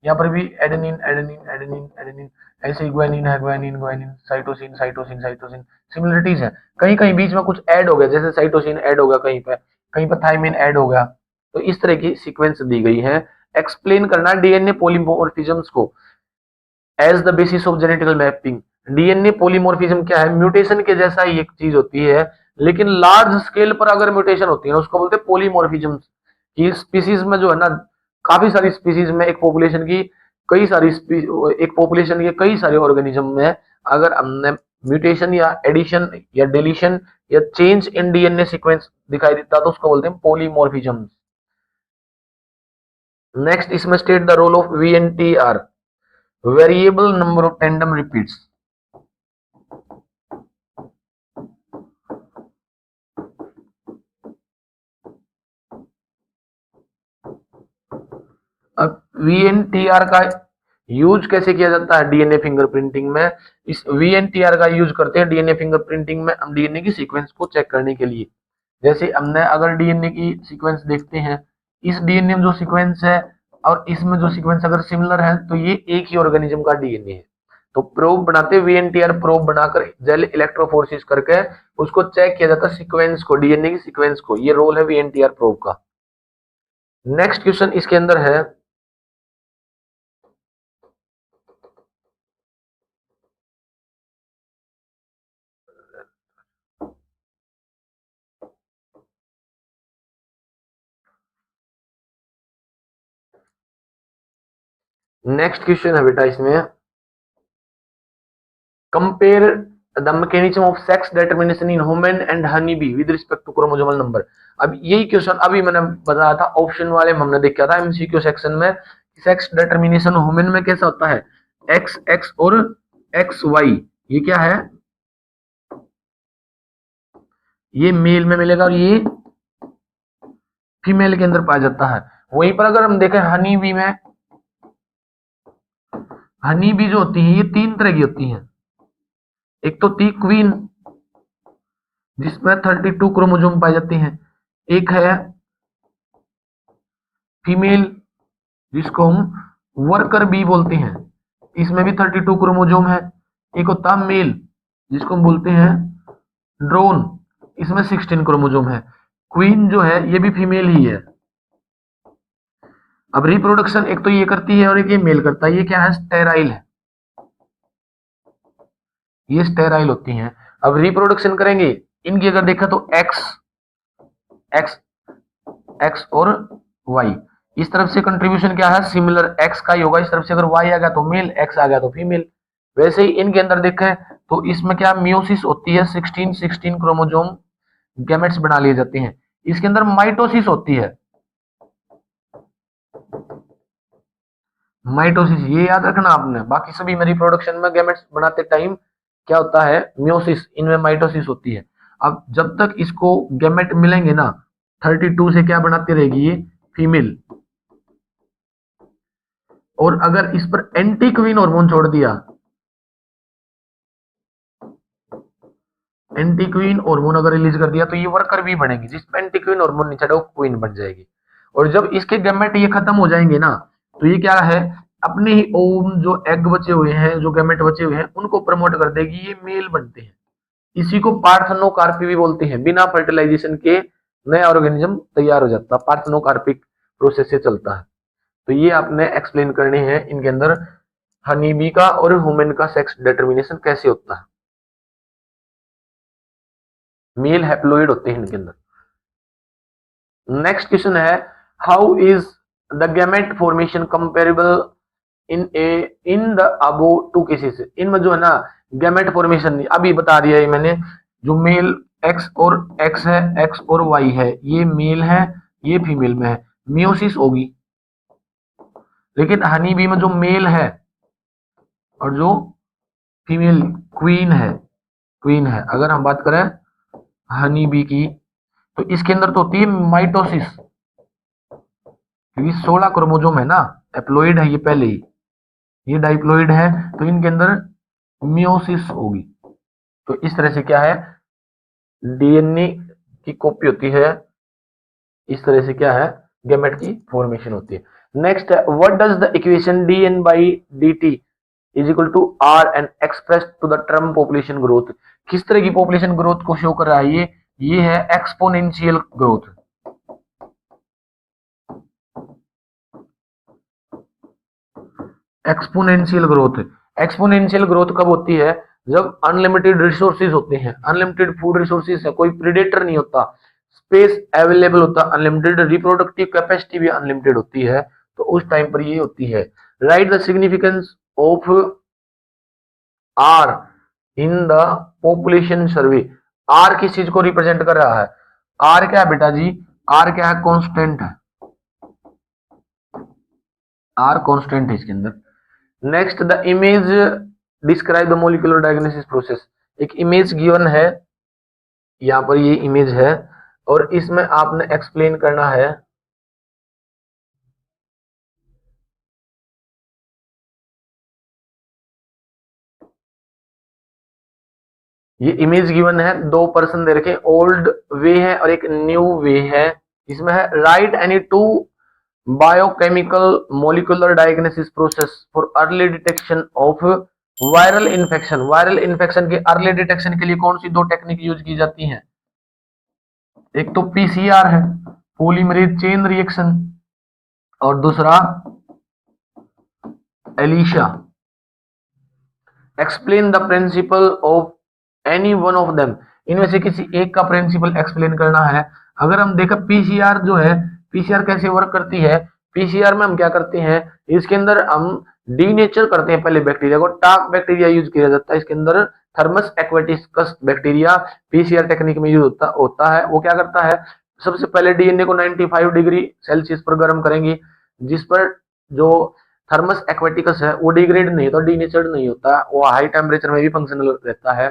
A: यहाँ पर भी एडेनिन एडेनिन एडेनिन एडेनिन, ऐसे ग्वानिन है, guanine guanine, cytosine cytosine cytosine, similarities है। कहीं कहीं बीच में कुछ ऐड हो गया, जैसे साइटोसिन ऐड हो गया कहीं पर थाइमिन ऐड हो गया। तो इस तरह की सीक्वेंस दी गई है। एक्सप्लेन करना डीएनए पॉलीमॉर्फिज्म्स को as the basis of genetical mapping. DNA polymorphism क्या है? म्यूटेशन के जैसा ही एक चीज होती है, लेकिन लार्ज स्केल पर अगर म्यूटेशन होती है उसको बोलते हैं पॉलीमॉर्फिज्म। की स्पीसीज में जो है ना, काफी सारी स्पीसीज में, एक पॉपुलेशन की एक पॉपुलेशन के कई सारे ऑर्गेनिज्म में अगर हमने म्यूटेशन या एडिशन या डिलीशन या चेंज इन डीएनए सीक्वेंस दिखाई देता तो उसको बोलते हैं पॉलीमॉर्फिज्म। नेक्स्ट इसमें state the role of VNTR, variable number of tandem repeats. अब वीएनटीआर का यूज कैसे किया जाता है डीएनए फिंगरप्रिंटिंग में? इस वीएनटीआर का यूज करते हैं डीएनए फिंगरप्रिंटिंग में, हम डीएनए की सीक्वेंस को चेक करने के लिए। जैसे हमने अगर डीएनए की सीक्वेंस देखते हैं, इस डीएनए में जो सीक्वेंस है और इसमें जो सीक्वेंस अगर सिमिलर है तो ये एक ही ऑर्गेनिज्म का डीएनए है। तो प्रोब बनाते, वीएनटीआर प्रोब बनाकर जेल इलेक्ट्रोफोरेसिस करके उसको चेक किया जाता है सीक्वेंस को, डीएनए की सीक्वेंस को। ये रोल है वीएनटीआर प्रोब का। नेक्स्ट क्वेश्चन इसके अंदर है, नेक्स्ट क्वेश्चन है बेटा इसमें, compare the mechanism of sex determination in human and honey bee with respect to chromosomal number. अब यही क्वेश्चन अभी मैंने बताया था, ऑप्शन वाले में हमने देखा था एमसीक्यू सेक्शन में, सेक्स डिटरमिनेशन ह्यूमन में कैसा होता है, एक्स एक्स और एक्स वाई। ये क्या है, ये मेल में मिलेगा और ये फीमेल के अंदर पाया जाता है। वहीं पर अगर हम देखें हनी बी में, हनी बी जो होती है ये 3 तरह की होती है। एक तो थी क्वीन जिसमें 32 क्रोमोसोम पाए जाते हैं, एक है फीमेल जिसको हम वर्कर बी बोलते हैं, इसमें भी 32 क्रोमोसोम है। एक होता है मेल जिसको हम बोलते हैं ड्रोन, इसमें 16 क्रोमोसोम है। क्वीन जो है ये भी फीमेल ही है। अब रिप्रोडक्शन एक तो ये करती है और एक ये मेल करता है, ये क्या है, स्टेराइल है, ये स्टेराइल होती हैं। अब रिप्रोडक्शन करेंगे इनकी अगर देखा तो एक्स एक्स एक्स और वाई, इस तरफ से कंट्रीब्यूशन क्या है, सिमिलर एक्स का ही होगा। इस तरफ से अगर वाई आ गया तो मेल, एक्स आ गया तो फीमेल। वैसे ही इनके अंदर देखें तो इसमें क्या मियोसिस होती है, 16 क्रोमोसोम गैमेट्स बना लिए जाते हैं। इसके अंदर माइटोसिस होती है, माइटोसिस, ये याद रखना आपने। बाकी सभी में रिप्रोडक्शन में गैमेट्स बनाते टाइम क्या होता है, मियोसिस, इनमें माइटोसिस होती है। अब जब तक इसको गैमेट मिलेंगे ना, 32 से क्या बनाती रहेगी ये, फीमेल। और अगर इस पर एंटी क्वीन हार्मोन छोड़ दिया, एंटी क्वीन हार्मोन अगर रिलीज कर दिया तो ये वर्कर भी बनेगी, जिसमें एंटी क्वीन हार्मोन नहीं चढ़ा वो क्वीन बन जाएगी। और जब इसके गैमेट ये खत्म हो जाएंगे ना, तो ये क्या है, अपने ही ओम जो एग बचे हुए हैं, जो गैमेट बचे हुए हैं, उनको प्रमोट कर देगी, ये मेल बनते हैं। इसी को पार्थनोकार्पी भी बोलते हैं। बिना फर्टिलाइजेशन के नया ऑर्गेनिज्म तैयार हो जाता है, पार्थनोकार्पिक प्रोसेस से चलता है। तो ये आपने एक्सप्लेन करने हैं इनके अंदर, हनी बी का और ह्यूमन का सेक्स डिटर्मिनेशन कैसे होता है। मेल हैप्लोइड होते हैं इनके अंदर। नेक्स्ट क्वेश्चन है, how is the gamete formation comparable in the above two cases. इनमें जो है ना गैमेट फॉर्मेशन अभी बता दिया है मैंने, जो मेल एक्स और एक्स है, एक्स और वाई है, ये मेल है, ये फीमेल में है, मियोसिस होगी। लेकिन हनी बी में जो मेल है और जो फीमेल क्वीन है, क्वीन है, अगर हम बात करें हनी बी की, तो इसके अंदर तो होती है माइटोसिस, क्योंकि 16 क्रोमोजोम है ना, एप्लोइड है ये पहले ही, ये डाइप्लोइड है, तो इनके अंदर मियोसिस होगी। तो इस तरह से क्या है, डीएनए की कॉपी होती है, इस तरह से क्या है, गैमेट की फॉर्मेशन होती है। नेक्स्ट है, what does the equation dn by dt is equal to r and express to the term population growth. किस तरह की पॉपुलेशन ग्रोथ को शो कर रहा है ये है exponential growth. Exponential growth, exponential growth कब होती है, जब अनलिमिटेड रिसोर्सेज होते हैं, अनलिमिटेड फूड रिसोर्सेज है, कोई प्रीडेटर नहीं होता, स्पेस अवेलेबल होता, अनलिमिटेड, रिप्रोडक्टिव कैपेसिटी भी अनलिमिटेड होती है, तो उस टाइम पर ये होती है। Write the significance of R in the population survey. R किस चीज को रिप्रेजेंट कर रहा है, आर क्या है बेटा जी, आर क्या है, कांस्टेंट है, आर कांस्टेंट है इसके अंदर। Next, the image describe the molecular diagnosis process. एक इमेज गिवन है, यहाँ पर ये इमेज है, और इसमें आपने एक्सप्लेन करना है ये इमेज गिवन है, दो पर्सन दे रखे, ओल्ड वे है और एक न्यू वे है। इसमें है, right any two biochemical molecular diagnosis process for early detection of viral infection. Viral infection के अर्ली डिटेक्शन के लिए कौन सी दो टेक्निक यूज की जाती हैं, एक तो पीसीआर है, पॉलीमरेज चेन रिएक्शन, और दूसरा Elisha. Explain the principle of any one of them. इनमें से किसी एक का प्रिंसिपल एक्सप्लेन करना है। अगर हम देखें पीसीआर जो है, पीसीआर कैसे वर्क करती है, पीसीआर में हम क्या करते हैं, इसके अंदर हम डीनेचर करते हैं पहले बैक्टीरिया को, टाक बैक्टीरिया यूज किया जाता है इसके अंदर, Thermus aquaticus bacteria PCR technique में यूज होता है। वो क्या करता है, सबसे पहले डीएनए को 95 डिग्री सेल्सियस पर गर्म करेंगे, जिस पर जो थर्मस एक्वेटिकस है वो डिग्रेड नहीं होता, डीनेचर्ड नहीं होता, वो हाई टेम्परेचर में भी फंक्शनल रहता है।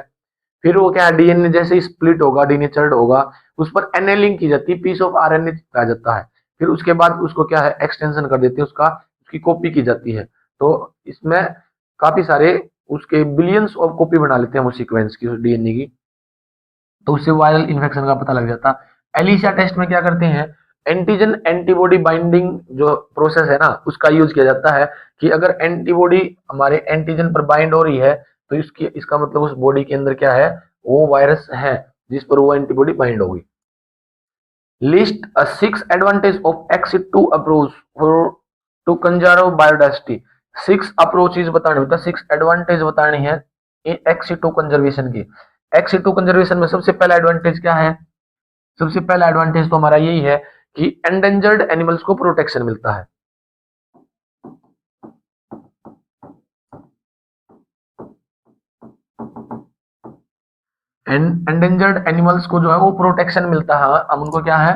A: फिर वो क्या है, डीएनए जैसे स्प्लिट होगा, डीनेचर्ड होगा, उस पर एनेलिंग की जाती है, पीस ऑफ आरएनए कहा जाता है। फिर उसके बाद उसको क्या है, एक्सटेंशन कर देते हैं, उसका उसकी कॉपी की जाती है। तो इसमें काफी सारे उसके बिलियंस ऑफ कॉपी बना लेते हैं वो सीक्वेंस की, उस डीएनए की, तो उससे वायरल इन्फेक्शन का पता लग जाता। एलिशा टेस्ट में क्या करते हैं, एंटीजन एंटीबॉडी बाइंडिंग जो प्रोसेस है ना, उसका यूज किया जाता है, कि अगर एंटीबॉडी हमारे एंटीजन पर बाइंड हो रही है, तो इसका मतलब उस बॉडी के अंदर क्या है, वो वायरस है जिस पर वो एंटीबॉडी बाइंड होगी। लिस्ट 6 एडवांटेज ऑफ एक्स2 approach for to conserve biodiversity. 6 approaches बताने, मतलब 6 एडवांटेज बताने हैं एक्स2 कंजर्वेशन की। एक्स2 कंजर्वेशन में सबसे पहला एडवांटेज क्या है, सबसे पहला एडवांटेज तो हमारा यही है कि एंडेंजर्ड एनिमल्स को प्रोटेक्शन मिलता है। एंडेंजर्ड एनिमल्स को जो है वो प्रोटेक्शन मिलता है, हम उनको क्या है,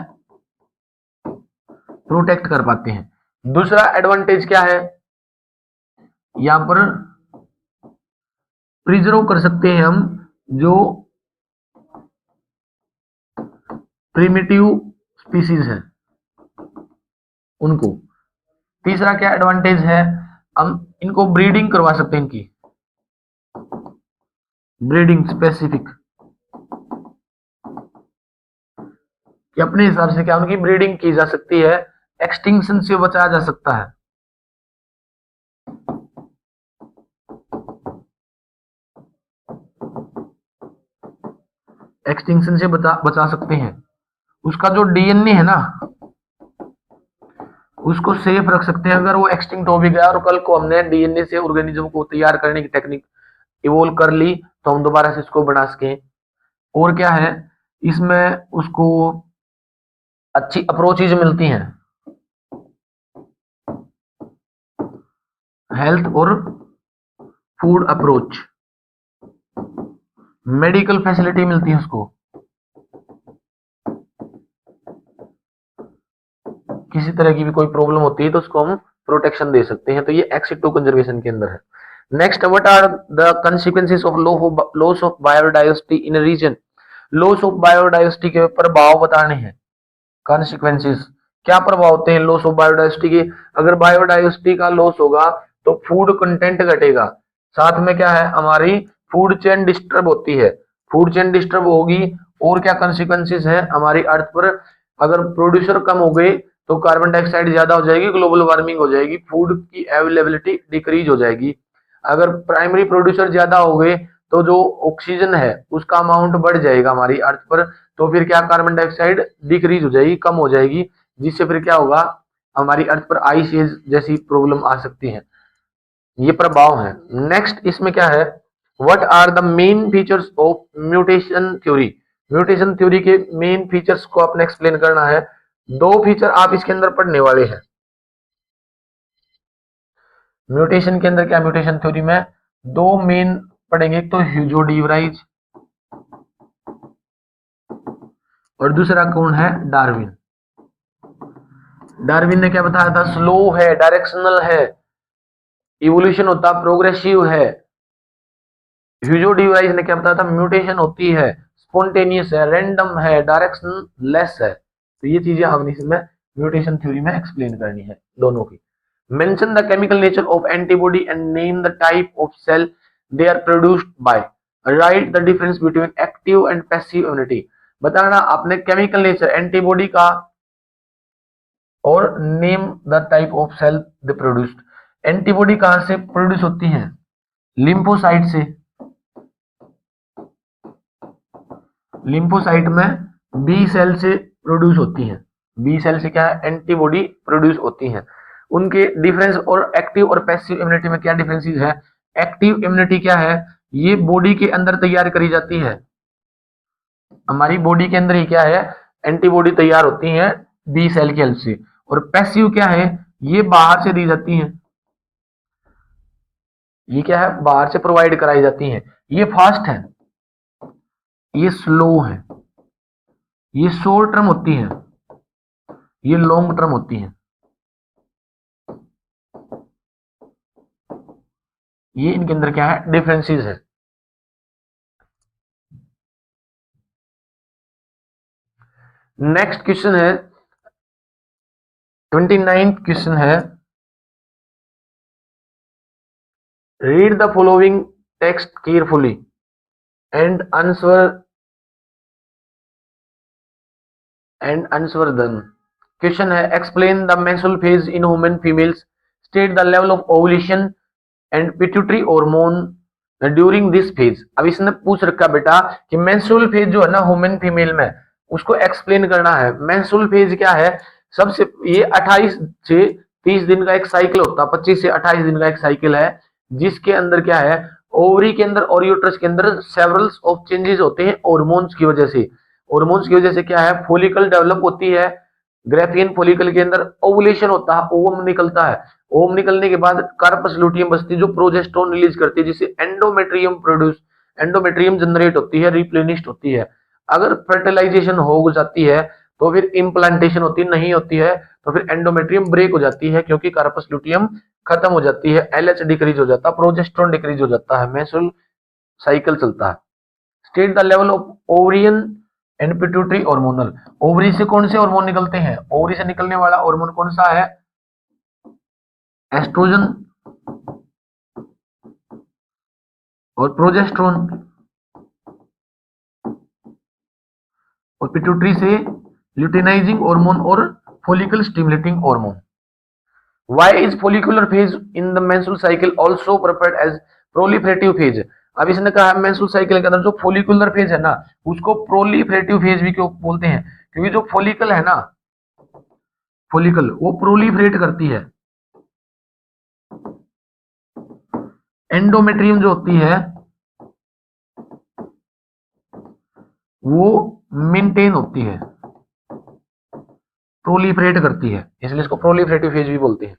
A: प्रोटेक्ट कर पाते हैं। दूसरा एडवांटेज क्या है, यहां पर प्रिजर्व कर सकते हैं हम जो प्रिमिटिव स्पीसीज है उनको। तीसरा क्या एडवांटेज है, हम इनको ब्रीडिंग करवा सकते हैं, इनकी ब्रीडिंग स्पेसिफिक, कि अपने हिसाब से क्या उनकी ब्रीडिंग की जा सकती है, एक्सटिंक्शन से बचाया जा सकता है। एक्सटिंक्शन से बचा सकते हैं। उसका जो डीएनए है ना उसको सेफ रख सकते हैं। अगर वो एक्सटिंक्ट हो भी गया और कल को हमने डीएनए से ऑर्गेनिज्म को तैयार करने की टेक्निक इवोल्व कर ली तो हम दोबारा से इसको बना सकें। और क्या है, इसमें उसको अच्छी अप्रोचेज मिलती हैं, हेल्थ और फूड अप्रोच, मेडिकल फैसिलिटी मिलती है उसको, किसी तरह की भी कोई प्रॉब्लम होती है तो उसको हम प्रोटेक्शन दे सकते हैं। तो ये एक्सिटो कंजर्वेशन के अंदर है। Next, what are the consequences of loss of biodiversity in a region. Loss of biodiversity के प्रभाव बताने हैं। कॉन्सिक्वेंसेस क्या प्रभाव होते हैं लॉस ऑफ बायोडाइवर्सिटी के। अगर बायोडाइवर्सिटी का लॉस होगा तो फूड कंटेंट घटेगा, साथ में क्या है हमारी फूड चेन डिस्टर्ब होती है, फूड चेन डिस्टर्ब होगी। और क्या कॉन्सिक्वेंसेस है हमारी अर्थ पर, अगर प्रोड्यूसर कम हो गए तो कार्बन डाइऑक्साइड ज्यादा हो जाएगी, ग्लोबल वार्मिंग हो जाएगी, फूड की अवेलेबिलिटी डिक्रीज हो जाएगी। अगर प्राइमरी प्रोड्यूसर ज्यादा हो गए तो जो ऑक्सीजन है उसका अमाउंट बढ़ जाएगा हमारी अर्थ पर, तो फिर क्या कार्बन डाइऑक्साइड डिक्रीज हो जाएगी, कम हो जाएगी, जिससे फिर क्या होगा हमारी अर्थ पर आइस एज जैसी प्रॉब्लम आ सकती है। ये प्रभाव है। नेक्स्ट इसमें क्या है, what are the main features of mutation theory. Mutation theory के मेन फीचर्स को आपने एक्सप्लेन करना है। दो फीचर आप इसके अंदर पढ़ने वाले हैं म्यूटेशन के अंदर। क्या म्यूटेशन थ्योरी में दो मेन पढ़ेंगे, एक तो ह्यूजो डीवराइज और दूसरा कौन है, डार्विन। डार्विन ने क्या बताया था, स्लो है, डायरेक्शनल है, इवोल्यूशन होता प्रोग्रेसिव है। ह्यूजो डीवराइज ने क्या बताया था, म्यूटेशन होती है, स्पॉन्टेनियस है, रैंडम है, डायरेक्शन लेस है। तो ये चीजें हमने इसमें म्यूटेशन थ्योरी में एक्सप्लेन करनी है दोनों की। Mention the chemical nature of antibody and name the type of cell they are produced by. Write the difference between active and passive immunity. बताना आपने केमिकल नेचर एंटीबॉडी का और name the type of cell they produced. Antibody कहां से produce होती है, lymphocyte से। Lymphocyte में बी सेल से प्रोड्यूस होती है। बी सेल से क्या है, एंटीबॉडी प्रोड्यूस होती है। उनके डिफरेंस और एक्टिव और पैसिव इम्यूनिटी में क्या डिफरेंसेस है। एक्टिव इम्यूनिटी क्या है, ये बॉडी के अंदर तैयार करी जाती है, हमारी बॉडी के अंदर ही क्या है एंटीबॉडी तैयार होती है बी सेल की हेल्प से। और पैसिव क्या है, ये बाहर से दी जाती है, ये क्या है बाहर से प्रोवाइड कराई जाती है। ये फास्ट है, ये स्लो है, ये शॉर्ट टर्म होती है, ये लॉन्ग टर्म होती है। ये इनके अंदर क्या है डिफरेंसेस है। नेक्स्ट क्वेश्चन है 29th क्वेश्चन है, read the following text carefully and answer them. Question है, explain the menstrual phase in human females, state the level of ovulation and pituitary hormone during this phase. अब इसने पूछ रखा बेटा कि menstrual phase जो है ना ह्यूमन फीमेल में, उसको एक्सप्लेन करना है। मेंस्ट्रुअल फेज क्या है, सबसे ये 28 से 30 दिन का एक साइकिल होता है, 25 से 28 दिन का एक साइकिल है, जिसके अंदर क्या है ओवरी के अंदर और यूट्रस के अंदर सेवरल्स ऑफ चेंजेस होते हैं हार्मोन्स की वजह से। हार्मोन्स की वजह से क्या है फॉलिकल डेवलप होती है, ग्रेफियन फॉलिकल के अंदर ओवुलेशन होता है, ओवम निकलता है, ओवम निकलने के बाद कार्पस लुटियम बचती है जो प्रोजेस्टेरोन रिलीज करती है, जिससे एंडोमेट्रियम जनरेट होती है, रिप्लेनिश्ड होती है। अगर फर्टिलाइजेशन हो जाती है तो फिर इम्प्लांटेशन होती नहीं होती है, तो फिर एंडोमेट्रियम ब्रेक हो जाती है क्योंकि कार्पस लुटियम खत्म हो जाती है, एलएच डिक्रीज हो जाता है, प्रोजेस्टेरोन डिक्रीज हो जाता है, मेंस्ट्रुअल साइकिल चलता है। State the level of ovarian and pituitary hormonal. Ovary से कौन से हार्मोन निकलते हैं? ओवरी से निकलने वाला हार्मोन कौन सा है? एस्ट्रोजन और प्रोजेस्टेरोन। और पिट्यूटरी से ल्यूटिनाइजिंग हार्मोन और follicle stimulating hormone. Why is follicular phase in the menstrual cycle also prepared as proliferative phase? अब इसने कहा मेंस्ट्रुअल साइकिल के अंदर जो फोलिकुलर फेज है ना, उसको प्रोलिफरेटिव फेज भी क्यों बोलते हैं? क्योंकि जो फोलिकल है ना, फोलिकल वो प्रोलिफरेट करती है, एंडोमेट्रियम जो होती है वो मेंटेन होती है, प्रोलिफरेट करती है, इसलिए इसको प्रोलिफरेटिव फेज भी बोलते हैं।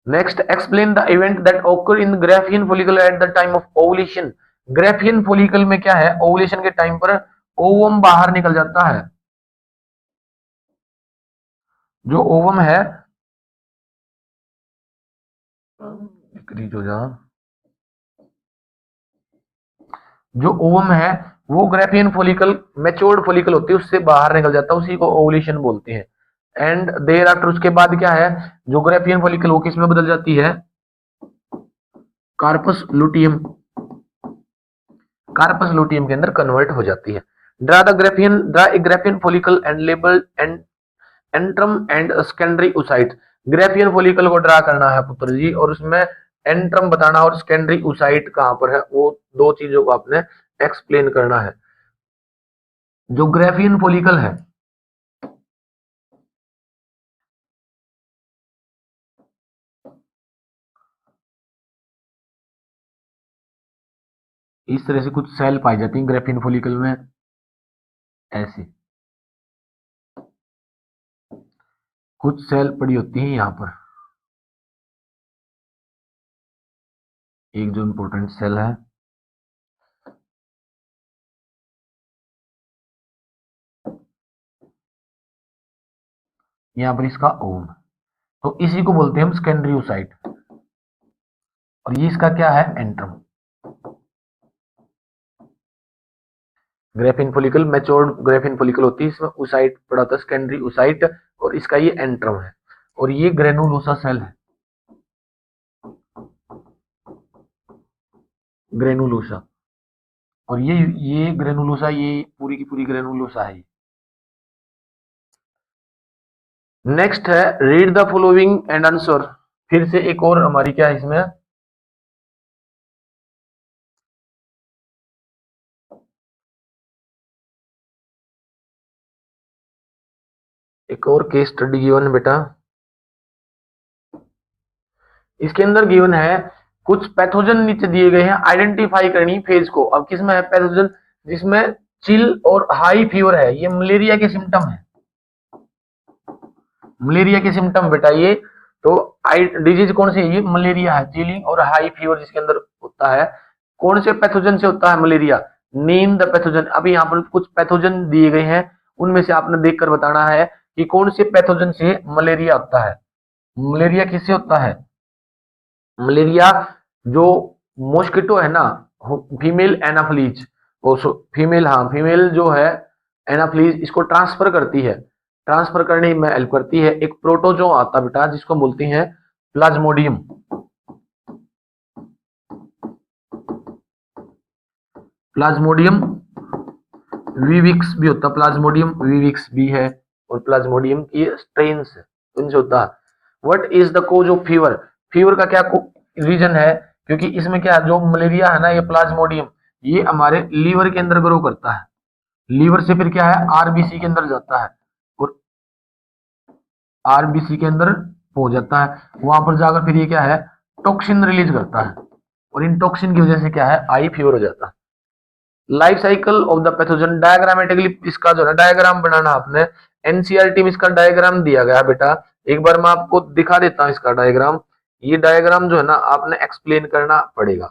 A: Next, explain the event that occur in Graafian follicle at the time of ovulation. Graafian follicle में क्या है? ओवुलेशन के टाइम पर ओवम बाहर निकल जाता है। जो ओवम है, हो जा, जो ओवम है वो ग्राफियन फॉलिकल मैच्योर्ड फॉलिकल होती है, उससे बाहर निकल जाता है, उसी को ओवुलेशन बोलते हैं। एंड देर आफ्टर, उसके बाद क्या है? जो ग्राफियन फॉलिकल वो किस में बदल जाती है? कार्पस लुटियम, कार्पस लुटियम के अंदर कन्वर्ट हो जाती है। Draw a Graafian follicle and label and antrum and secondary oocyte. Graafian follicle को ड्रा करना है पुत्र जी, और उसमें एंट्रम बताना और सेकेंडरी ओसाइट कहां पर है, वो दो चीजों को आपने एक्सप्लेन करना है। जो ग्राफियन फॉलिकल है, इस तरह से कुछ सेल पाई जाती है ग्राफियन फॉलिकल में, ऐसे कुछ सेल पड़ी होती है यहाँ पर। एक जो इंपॉर्टेंट सेल है, यहाँ पर इसका ओम, तो इसी को बोलते हैं हम सेकेंडरी ओसाइट, और ये इसका क्या है? Antrum. Graphene follicle matured graphene follicle होती है, इसमें ओसाइट पड़ा था, सेकेंडरी ओसाइट, और इसका ये एंट्रम है, और ये ग्रेनुलोसा सेल है, ग्रेनुलोसा। और ये ग्रेनुलोसा, ये पूरी की पूरी ग्रेनुलोसा है। नेक्स्ट है read the following and answer. फिर से एक और हमारी क्या है इसमें, एक और केस स्टडी गिवन है बेटा। इसके अंदर गिवन है कुछ पैथोजन नीचे दिए गए हैं, आइडेंटिफाई करनी फेज को। अब किसमें है पैथोजन? जिसमें चिल और हाई फीवर है, ये मलेरिया के सिम्टम है, मलेरिया के सिम्टम बेटा ये। तो डिजीज कौन सी है? ये मलेरिया है, चिलिंग और हाई फीवर जिसके अंदर होता है। कौन से पैथोजन से होता है मलेरिया? Name the pathogen. अभी यहाँ पर कुछ पैथोजन दिए गए हैं, उनमें से आपने देखकर बताना है कि कौन से पैथोजन से मलेरिया होता है। मलेरिया किससे होता है? मलेरिया जो मॉस्किटो है ना, फीमेल एनाफ्लीज, फीमेल, हाँ फीमेल जो है एनाफ्लीज, इसको ट्रांसफर करती है, ट्रांसफर करने में हेल्प करती है एक प्रोटोजो आता बेटा, जिसको बोलते हैं प्लाज्मोडियम। प्लाज्मोडियम विविक्स भी होता है, प्लाज्मोडियम विविक्स भी है, और प्लाज्मोडियम की स्ट्रेन्स उनसे होता है। What is the cause of fever? Fever का क्या रीजन है? क्योंकि इसमें क्या, जो मलेरिया है ना, ये प्लाज्मोडियम, ये हमारे लीवर के अंदर ग्रो करता है, लीवर से फिर क्या है, आरबीसी के अंदर जाता है, और आरबीसी के अंदर हो जाता है, वहां पर जाकर फिर ये क्या है, टॉक्सिन रिलीज करता है, और इन टॉक्सिन की वजह से क्या है, आई फीवर हो जाता है। Life cycle of the pathogen, diagrammatically इसका जो है डायग्राम बनाना आपने, एनसीईआरटी में इसका डायग्राम दिया गया बेटा। एक बार मैं आपको दिखा देता हूं इसका डायग्राम। ये डायग्राम जो है ना, आपने एक्सप्लेन करना पड़ेगा।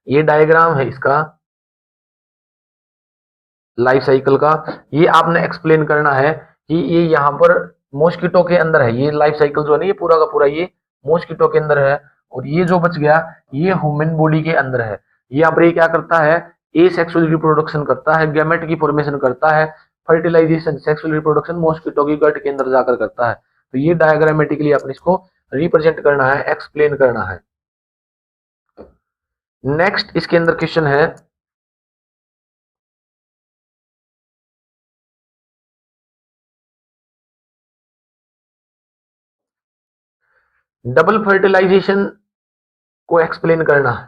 A: ये डायग्राम है इसका, लाइफ साइकिल का, ये आपने एक्सप्लेन करना है कि ये यहाँ पर मॉस्किटो के अंदर है, ये लाइफ साइकिल जो है ना ये पूरा का पूरा ये मॉस्किटो के अंदर है, और ये जो बच गया ये ह्यूमन बॉडी के अंदर है। यहाँ पर ये क्या करता है, ए सेक्सुअल रिप्रोडक्शन करता है, गैमेट की फॉर्मेशन करता है, फर्टिलाइजेशन सेक्सुअल रिप्रोडक्शन मॉस्किटो की गट के अंदर जाकर करता है। तो ये डायग्रामेटिकली आपने इसको रिप्रेजेंट करना है, एक्सप्लेन करना है। नेक्स्ट इसके अंदर क्वेश्चन है, डबल फर्टिलाइजेशन को एक्सप्लेन करना है।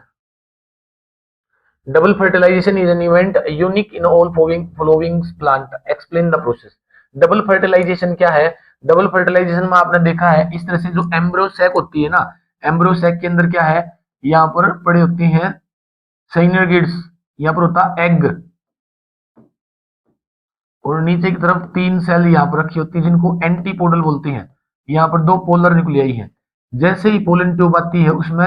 A: Double fertilization is an event unique in all following plant, explain the process. Double fertilization क्या है, डबल फर्टिलाइजेशन में आपने देखा है इस तरह से जो एम्ब्रियो सैक होती है ना, एम्ब्रियो सैक के अंदर क्या है, यहाँ पर पड़े होते हैं साइनोगिड्स, यहाँ पर होता एग, और नीचे की तरफ 3 सेल यहाँ पर रखी होती है जिनको एंटीपोडल बोलते हैं। यहाँ पर 2 पोलर न्यूक्लियाई है। जैसे ही पोलन ट्यूब आती है उसमें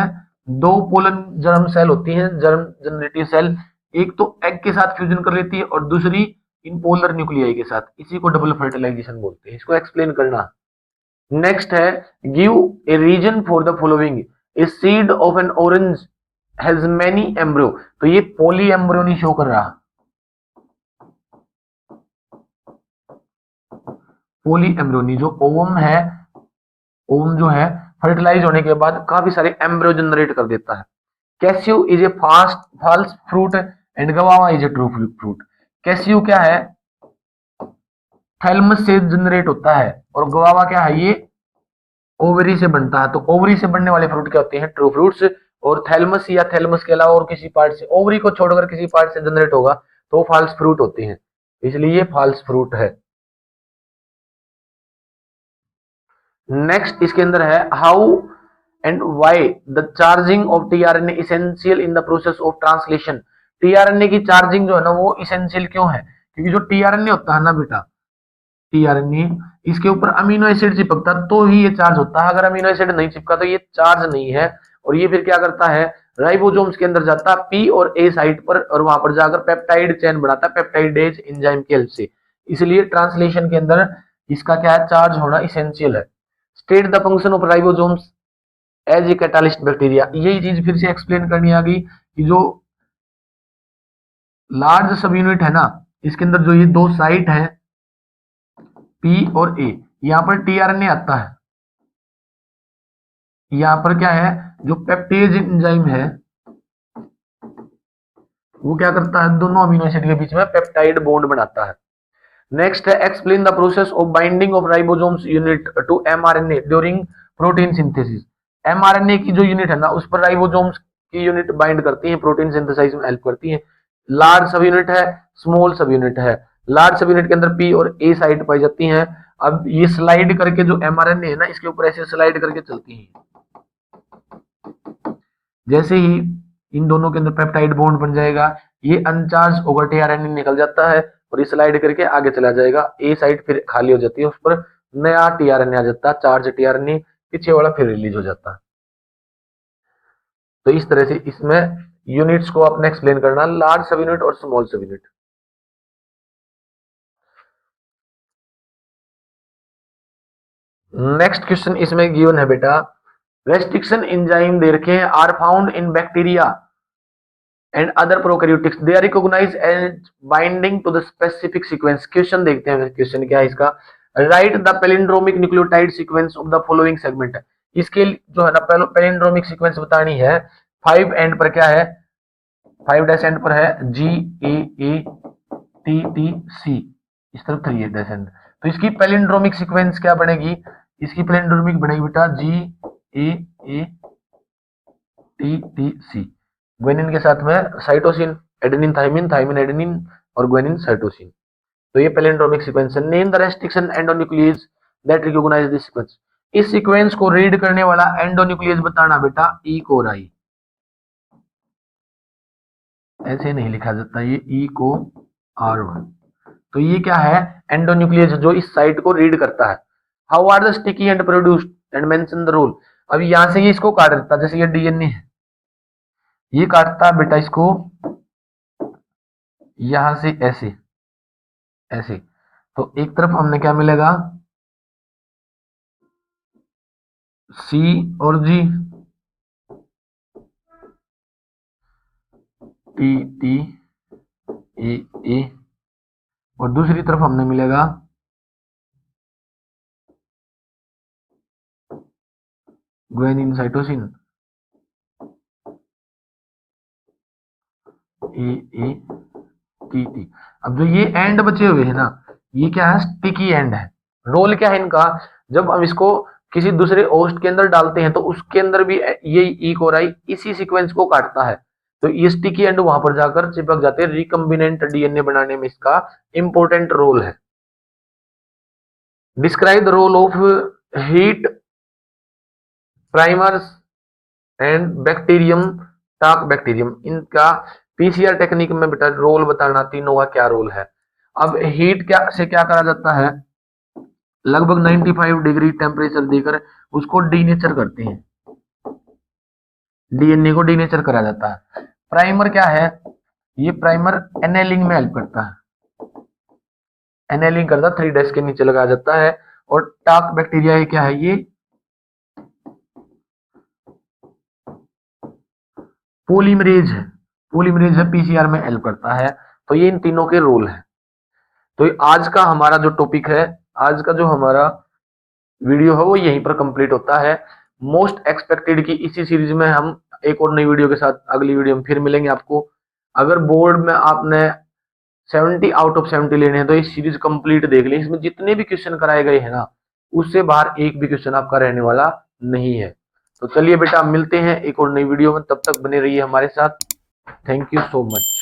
A: 2 पोलन जर्म सेल होती हैं, जर्म जनरेटिव सेल, एक तो एग के साथ फ्यूजन कर लेती है और दूसरी इन पोलर न्यूक्लियाई के साथ, इसी को डबल फर्टिलाइजेशन बोलते हैं। इसको एक्सप्लेन करना। नेक्स्ट है, give a reason for the following, a seed of an orange has many embryo. तो ये पॉली एम्ब्रियो नहीं शो कर रहा, पोली एम्ब्रियोनी जो ओवम है, ओवम जो है फर्टिलाइज होने के बाद काफी सारे एम्ब्रियो जनरेट कर देता है। Cashew is a fast false fruit and guava is a true fruit. Cashew क्या है, थैलमस से जनरेट होता है, और गवावा क्या है, ये ओवरी से बनता है। तो ओवरी से बनने वाले फ्रूट क्या होते हैं, ट्रू फ्रूट्स। और थैलमस या थैलमस के अलावा और किसी पार्ट से, ओवरी को छोड़कर किसी पार्ट से जनरेट होगा तो फॉल्स फ्रूट होते हैं, इसलिए ये फॉल्स फ्रूट है। नेक्स्ट इसके अंदर है, how and why the charging of tRNA essential in the process of translation. TRNA की चार्जिंग जो है ना वो इसेंशियल क्यों है, क्योंकि जो टीआरएनए होता है ना बेटा, टीआरएनए इसके ऊपर अमीनो एसिड चिपकता तो ही ये चार्ज होता है, अगर अमीनो एसिड नहीं चिपका तो ये चार्ज नहीं है। और ये फिर क्या करता है, राइबोसोम्स के अंदर जाता है पी और ए साइट पर, और वहां पर जाकर पेप्टाइड चेन बनाता है पेप्टाइडेज एंजाइम की हेल्प से। इसलिए ट्रांसलेशन के अंदर इसका क्या है, चार्ज होना इसेंशियल है। State the function of ribosomes as a catalyst bacteria. यही चीज फिर से एक्सप्लेन करनी आ गई कि जो लार्ज सब यूनिट है ना, इसके अंदर जो ये 2 साइट है पी और ए, यहां पर टीआरएनए आता है, यहां पर क्या है, जो पेप्टेज एंजाइम है वो क्या करता है, दोनों अमीनो एसिड के बीच में पेप्टाइड बॉन्ड बनाता है। नेक्स्ट है, explain the process of binding of ribosomes unit to mRNA during protein synthesis. MRNA की जो यूनिट है ना उस पर राइबोसोम्स की यूनिट बाइंड करती है, प्रोटीन सिंथेसाइज में हेल्प करती है। लार्ज सब यूनिट है, स्मॉल सब यूनिट है। लार्ज सब यूनिट के अंदर पी और ए साइट पाई जाती हैं। अब ये स्लाइड करके जो एमआरएनए है ना इसके ऊपर ऐसे स्लाइड करके चलती है, जैसे ही इन दोनों के अंदर पेप्टाइड बॉन्ड बन जाएगा ये अनचार्ज होकर टीआरएनए निकल जाता है और ये स्लाइड करके आगे चला जाएगा, ए साइड फिर खाली हो जाती है, उस पर नया टीआरएनए आ जाता है, चार्ज टीआरएनए, पीछे वाला फिर रिलीज हो जाता है। तो इस तरह से इसमें यूनिट्स को अपने एक्सप्लेन करना, लार्ज सब यूनिट और small sub unit. Next question इसमें गिवन है बेटा, रेस्ट्रिक्शन एंजाइम दे रखे हैं are found in bacteria and other prokaryotics, they are recognized as binding to the specific sequence। Question देखते हैं क्वेश्चन क्या है इसका, right the palindromic nucleotide sequence of the following segment. इसके जो है ना पैलिंड्रोमिक सीक्वेंस बतानी है। 5 एंड पर क्या है, 5 डैश एंड पर है जी ए ए टी टी सी, इस तरफ 3 डैश एंड, तो इसकी पैलिंड्रोमिक सीक्वेंस क्या बनेगी, इसकी पैलिंड्रोमिक बनेगी बेटा जी A A T T C. Guanine के साथ में cytosine, adenine thymine, thymine adenine और ग्वेनिन साइटोसिन। तो ये पैलिंड्रोमिक सीक्वेंस है। Name the restriction endonuclease that recognise this sequence. इस सीक्वेंस को रीड करने वाला एंडोन्यूक्लियस बताना बेटा, ई कोराई। ऐसे नहीं लिखा जाता, ये ई को R1। तो ये क्या है, एंडोन्यूक्लियस जो इस साइट को रीड करता है। How are the sticky end produced and mention the rule. अब यहां से ये इसको काट देता, जैसे ये डीएनए है, ये काटता बेटा इसको यहां से ऐसे, ऐसे। तो एक तरफ हमने क्या मिलेगा, सी और जी, टी टी ए ए, और दूसरी तरफ हमने मिलेगा guanine cytosine A A T T. अब जो ये एंड बचे हुए हैं ना, ये क्या है, स्टिकी एंड है। रोल क्या है इनका, जब हम इसको किसी दूसरे होस्ट के अंदर डालते हैं तो उसके अंदर भी ये ई कोराई इसी सीक्वेंस को काटता है, तो ये स्टिकी एंड वहां पर जाकर चिपक जाते हैं। रिकम्बिनेंट डीएनए बनाने में इसका इंपॉर्टेंट रोल है। Describe the role of heat primers and bacterium, Taq bacterium, इनका पीसीआर टेक्निक में बेटा रोल बताना, तीनों का क्या रोल है। अब हीट क्या से क्या करा जाता है, लगभग 95 डिग्री टेम्परेचर देकर उसको डीनेचर करते हैं, डीएनए को डीनेचर करा जाता है। प्राइमर क्या है, ये प्राइमर एनेलिंग में हेल्प करता है, एनेलिंग करता 3 के नीचे लगाया जाता है। और टाक बैक्टीरिया ये क्या है, ये पोलीमरेज है, पोलीमरेज है, पीसीआर में हेल्प करता है। तो ये इन तीनों के रोल है। तो आज का हमारा जो टॉपिक है, आज का जो हमारा वीडियो है वो यहीं पर कंप्लीट होता है। मोस्ट एक्सपेक्टेड की इसी सीरीज में हम एक और नई वीडियो के साथ अगली वीडियो में फिर मिलेंगे आपको। अगर बोर्ड में आपने 70 आउट ऑफ 70 लेने हैं तो ये सीरीज कंप्लीट देख लें, इसमें जितने भी क्वेश्चन कराए गए हैं ना, उससे बाहर एक भी क्वेश्चन आपका रहने वाला नहीं है। तो चलिए बेटा मिलते हैं एक और नई वीडियो में, तब तक बने रहिए हमारे साथ। Thank you so much.